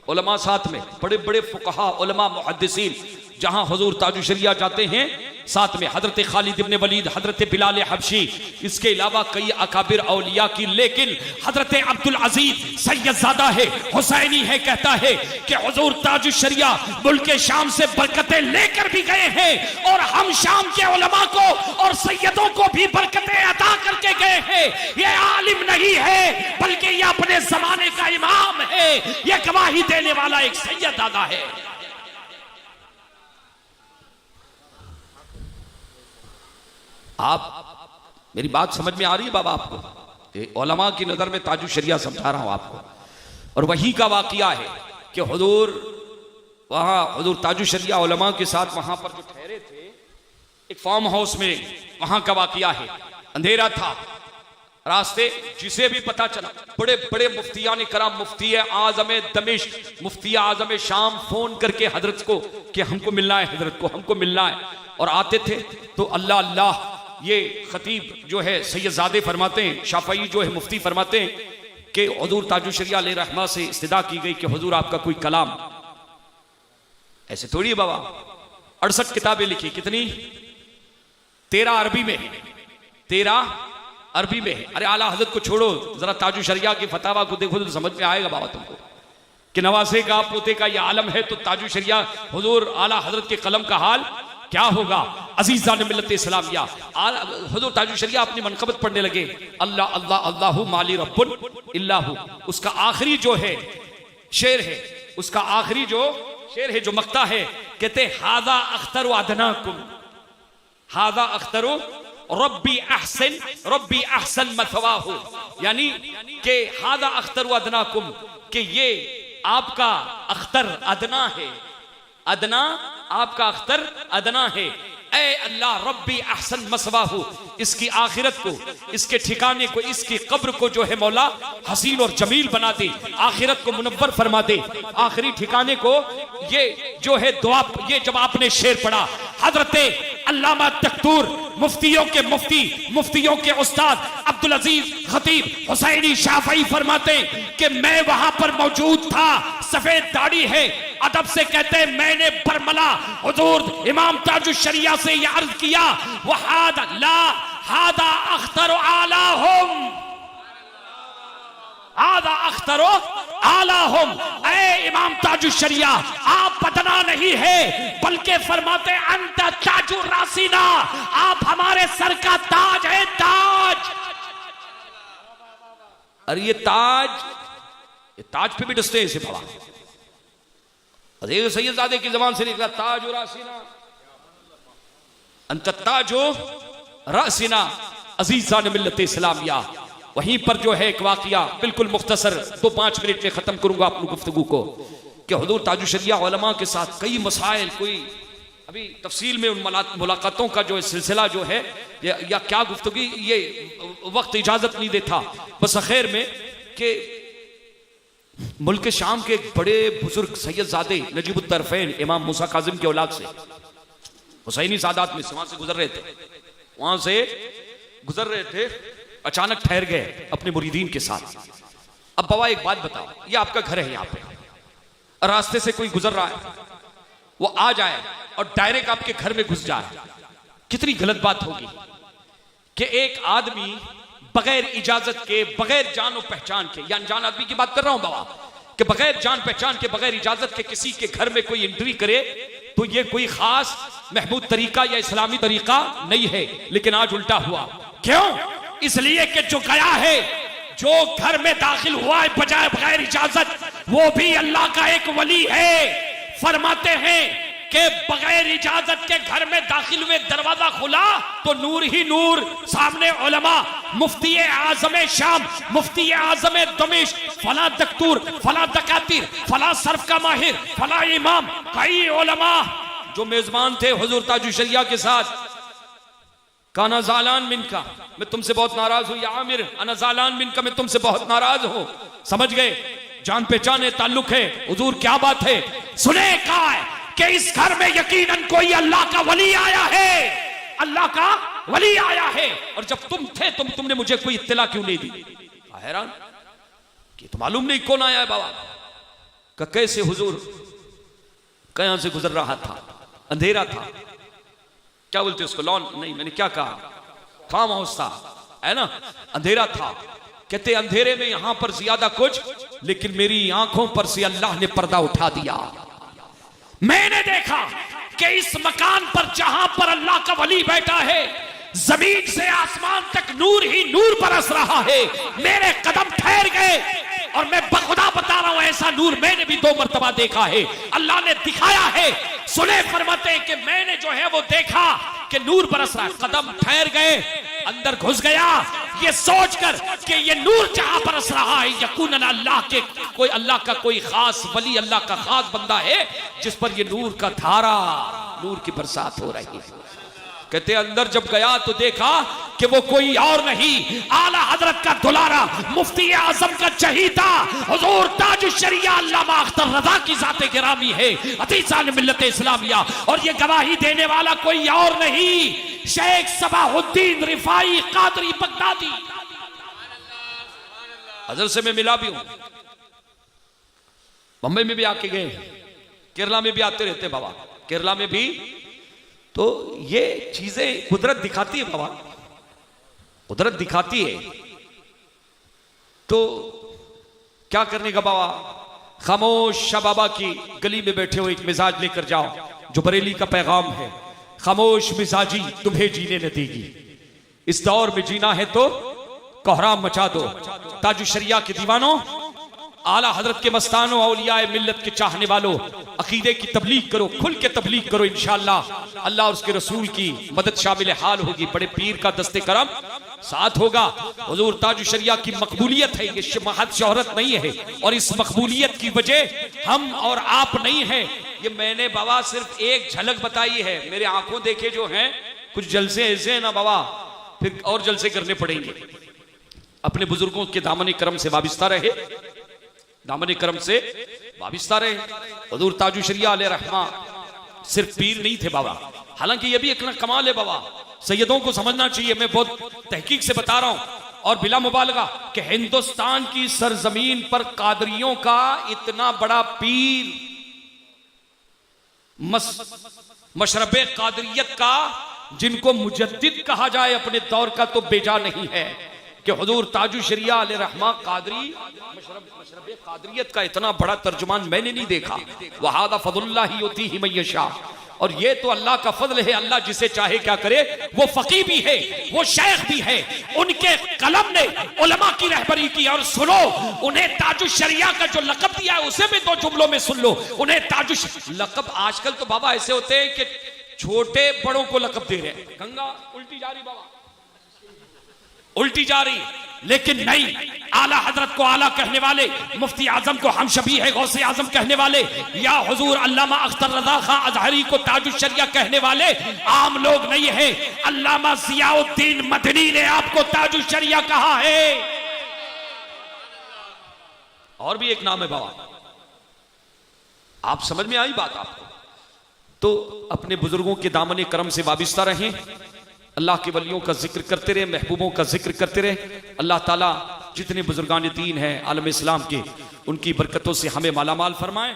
Speaker 3: उलमा साथ में, बड़े बड़े फुक़हा, उलमा, मुहद्दिसीन, जहां हुजूर ताजु शरिया जाते हैं साथ में हजरत खालिद इब्ने वलीद, हजरत बिलाल हबशी, इसके अलावा कई अकाबिर औलिया की। लेकिन हजरत अब्दुल अजीज सैयदजादा है, हुसैनी है, कहता है कि हुजूर ताजु शरिया मुल्क शाम से बरकतें लेकर भी गए हैं और हम शाम के उलमा को और सैयदों को भी बरकतें अता करके गए हैं। ये आलिम नहीं है बल्कि ये अपने जमाने का इमाम है, ये गवाही देने वाला एक सैयदजादा है। आप मेरी बात समझ में आ रही है बाबा आपको? उलमा की नजर में ताजु शरिया समझा रहा हूं आपको। और वही का वाकया है कि हुजूर वहां, हुजूर ताजु शरिया उलमा के साथ वहां पर जो ठहरे थे एक फार्म हाउस में, वहां का वाकया है। अंधेरा था, रास्ते जिसे भी पता चला, बड़े बड़े मुफ्तियान कराम, मुफ्ती आजम दमिश्क, मुफ्ती आजम शाम फोन करके हजरत को कि हमको मिलना है, हजरत को हमको मिलना है। और आते थे तो अल्लाह अल्लाह, ये खतीब जो है सैयदजादे फरमाते हैं, शाफई जो है मुफ्ती फरमाते हैं कि हुजूर ताजु शरिया अलैहि रहमा से इस्तिदा की गई कि हुजूर आपका कोई कलाम। ऐसे थोड़ी है बाबा, 68 किताबें लिखी, कितनी? 13 अरबी में, 13 अरबी में। अरे आला हजरत को छोड़ो, जरा ताजु शरिया की फतावा को देखो तो समझ में आएगा बाबा तुमको कि नवासे का पोते का ये आलम है तो ताजु शरिया हुजूर आला हजरत के कलम का हाल क्या होगा। अजीज़ान मिल्लत इस्लामिया, हुजूर ताजु शरिया अपनी मनक़बत पढ़ने लगे, अल्लाह अल्लाह अल्लाहु माली रब्बुन इल्लाहु। उसका आखिरी जो है शेर है, उसका आखिरी जो शेर है, जो मक्ता है, कहते हादा अख्तर अदनाकुम, हादा अख्तर रब्बी अहसन मथवाहु, यानी कि हादा अख्तर अदनाकुम, कि ये आपका अख्तर अदना है, अदना आपका अख्तर अदना है। ऐ अल्लाह रब्बी अहसन मसवाहु, इसकी आखिरत को, इसके ठिकाने को, इसकी कब्र को जो है मौला हसीन और जमील बना दे, आखिरत को मुनव्वर फरमा दे, आखिरी ठिकाने को। ये जो है दुआ, ये जब आपने शेर पढ़ा, हजरत अल्लामा तख्तूर, मुफ्तियों के मुफ्ती, मुफ्तियों के उस्ताद अब्दुल अजीज खतीब हुसैनी शाफई फरमाते कि मैं वहां पर मौजूद था, सफेद दाढ़ी है, अदब से कहते हैं मैंने बरमला हुजूर इमाम ताजु शरिया से यह अर्ज किया, वहादा ला हादा अख्तर आलाहुम, हादा अख्तर आलाहुम। ऐ इमाम ताजु शरिया, आप बदना नहीं है बल्कि फरमाते अंत ताजु रासीना, आप हमारे सर का ताज है, ताज। अरे ये ताज पे भी डसते हैं इसे पढ़ा, सैयदजादे की जबान से निकला ताज रासीना, अंत ताजो रासीना। अजीज़ान मिल्लत इस्लामिया, वहीं पर जो है एक वाकया बिल्कुल मुख्तसर 2-5 मिनट में खत्म करूंगा अपनी गुफ्तगू को, कि हुजूर ताजु शरिया उलमा के साथ कई मसाइल, कोई अभी तफसील में उन मुलाकातों का जो सिलसिला जो है या क्या गुफ्तगू, ये वक्त इजाजत नहीं देता। बस आखिर में कि मुल्क शाम के एक बड़े बुजुर्ग सैयदजादे नजीबुत तरफैन इमाम मूसा काजिम के औलाद से, हुसैनी सादात में से वहां से गुजर रहे थे, वहां से गुजर रहे थे, अचानक ठहर गए अपने मुरीदीन के साथ। अब बाबा एक बात बताओ, ये आपका घर है, यहाँ पे रास्ते से कोई गुजर रहा है, वो आ जाए और डायरेक्ट आपके घर में घुस जाए, कितनी गलत बात होगी कि एक आदमी बगैर इजाजत के, बगैर जान और पहचान के, या अनजान आदमी की बात कर रहा हूं बाबा, कि बगैर जान पहचान के, बगैर इजाजत के किसी के घर में कोई एंट्री करे, तो ये कोई खास महमूद तरीका या इस्लामी तरीका नहीं है। लेकिन आज उल्टा हुआ, क्यों? इसलिए कि जो गया है, जो घर में दाखिल हुआ है बजाय बगैर इजाजत, वो भी अल्लाह का एक वली है। फरमाते हैं कि बगैर इजाजत के घर में दाखिल हुए, दरवाजा खुला तो नूर ही नूर, सामने उलमा, मुफ्ती आजम शाम, मुफ्ती आजम दमिश्क, फला दक्तूर, फला दकातिर, फला सर्फ का माहिर, फला इमाम, कई उलमा जो मेजबान थे हुजूर ताजुश शरिया के साथ। काना जालान मिनका, मैं तुमसे बहुत नाराज हूं, या आमिर अना जालान मिनका, मैं तुमसे बहुत नाराज हूं। समझ गए, जान पहचाने ताल्लुक है। हुजूर क्या बात है, सुने कहा है कि इस घर में यकीनन कोई अल्लाह का वली आया है, अल्लाह का वली आया है। और जब तुम थे तुमने मुझे कोई इत्तला क्यों नहीं दी? हैरान कि तो मालूम नहीं कौन आया है बाबा का। कैसे हुजूर कहां से गुजर रहा था, अंधेरा था, क्या बोलते उसको, लॉन नहीं, मैंने क्या कहा, फार्म हाउस था, है ना, अंधेरा था। कहते अंधेरे में यहां पर ज्यादा कुछ, लेकिन मेरी आंखों पर से अल्लाह ने पर्दा उठा दिया। मैंने देखा कि इस मकान पर जहां पर अल्लाह का वली बैठा है, जमीन से आसमान तक नूर ही नूर बरस रहा है। मेरे कदम ठहर गए और मैं बखुदा बता रहा हूं, ऐसा नूर मैंने भी 2 मरतबा देखा है, अल्लाह ने दिखाया है। सुने फरमाते हैं कि मैंने जो है वो देखा कि नूर बरस रहा है, कदम ठहर गए, अंदर घुस गया, ये सोचकर कि ये नूर जहां बरस रहा है, यकीनन अल्लाह के कोई, अल्लाह का कोई खास वली, अल्लाह का खास बंदा है जिस पर ये नूर का धारा, नूर की बरसात हो रही है। कहते अंदर जब गया तो देखा कि वो कोई और नहीं, आला हजरत का दुलारा, मुफ्ती आजम का चहीता हुजूर ताजुश शरिया अल्लामा अख्तर रजा की जाते गिरामी है, अतीसान मिल्लत इस्लामिया। और ये गवाही देने वाला कोई और नहीं, शेख सबाहुद्दीन रिफाई कादरी बगदादी। हजरत से मैं मिला भी हूं, बंबई में भी आके गए, केरला में भी आते रहते बाबा, केरला में भी। तो ये चीजें कुदरत दिखाती है बाबा, कुदरत दिखाती है। तो क्या करने का बाबा, खामोश शाह बाबा की गली में बैठे हो, एक मिजाज लेकर जाओ जो बरेली का पैगाम है, खामोश मिजाजी तुम्हें जीने न देगी। इस दौर में जीना है तो कोहराम मचा दो। ताजुश शरिया के दीवानों, आला हजरत के मस्तानों, औलियाए मिल्लत के चाहने वालों, अकीदे की तबलीग करो, खुल के तबलीग करो। इंशाअल्लाह अल्लाह और उसके रसूल की मदद शामिल हाल होगी, बड़े पीर का दस्ते करम साथ होगा। हुजूर ताजुश शरिया की मकबूलियत है, ये महज शोहरत नहीं है, और इस मकबूलियत की वजह हम और आप नहीं है। ये मैंने बाबा सिर्फ एक झलक बताई है, मेरे आंखों देखे जो हैं कुछ जलसे ऐसे हैं ना बाबा, फिर और जलसे करने पड़ेंगे। अपने बुजुर्गों के दामन करम से वाबिस्ता रहे, दामन करम से वाबिस्ता रहे। हुजूर ताजुश शरिया अलैहि रहमा सिर्फ पीर नहीं थे बाबा, हालांकि ये भी एक कमाल है बाबा, सैयदों को समझना चाहिए। मैं बहुत तहकीक से बता रहा हूं और बिला मुबालगा कि हिंदुस्तान की सरजमीन पर कादरियों का इतना बड़ा पीर, मशरबे कादरियत का, जिनको मुजद्दिद कहा जाए अपने दौर का, तो बेजा नहीं है कि हुजूर ताजुश शरिया अलैहि रहमा कादरी, मशरबे कादरियत का इतना बड़ा तर्जुमान मैंने नहीं देखा। वहादा फज़लुल्लाहि युतीहि मन यशा, और ये तो अल्लाह का फजल है, अल्लाह जिसे चाहे क्या करे। वो फकीह भी है, वो शेख भी है, उनके कलम ने उलमा की रहबरी की। और सुनो, उन्हें ताजुश शरिया का जो लक़ब दिया है उसे भी 2 जुमलों में सुन लो। उन्हें ताजुश लक़ब, आजकल तो बाबा ऐसे होते हैं कि छोटे बड़ों को लक़ब दे रहे हैं, गंगा उल्टी जा रही बाबा, उल्टी जा रही, लेकिन नहीं, आला हजरत को आला कहने वाले, मुफ्ती आजम को हम शबी है गौसे आजम कहने वाले, या हुजूर अल्लामा अख्तर रजा खां अजहरी को ताजुश शरिया कहने वाले आम लोग नहीं है। अल्लामा जियाउद्दीन मदनी ने आपको ताजुश शरिया कहा है। और भी एक नाम है बाबा, आप समझ में आई बात आपको? तो अपने बुजुर्गों के दामन करम से वाबिस्ता रहें, अल्लाह के वलियों का जिक्र करते रहे, महबूबों का जिक्र करते रहे। अल्लाह ताला जितने बुजुर्गान दीन हैं आलम इस्लाम के, उनकी बरकतों से हमें मालामाल फरमाए।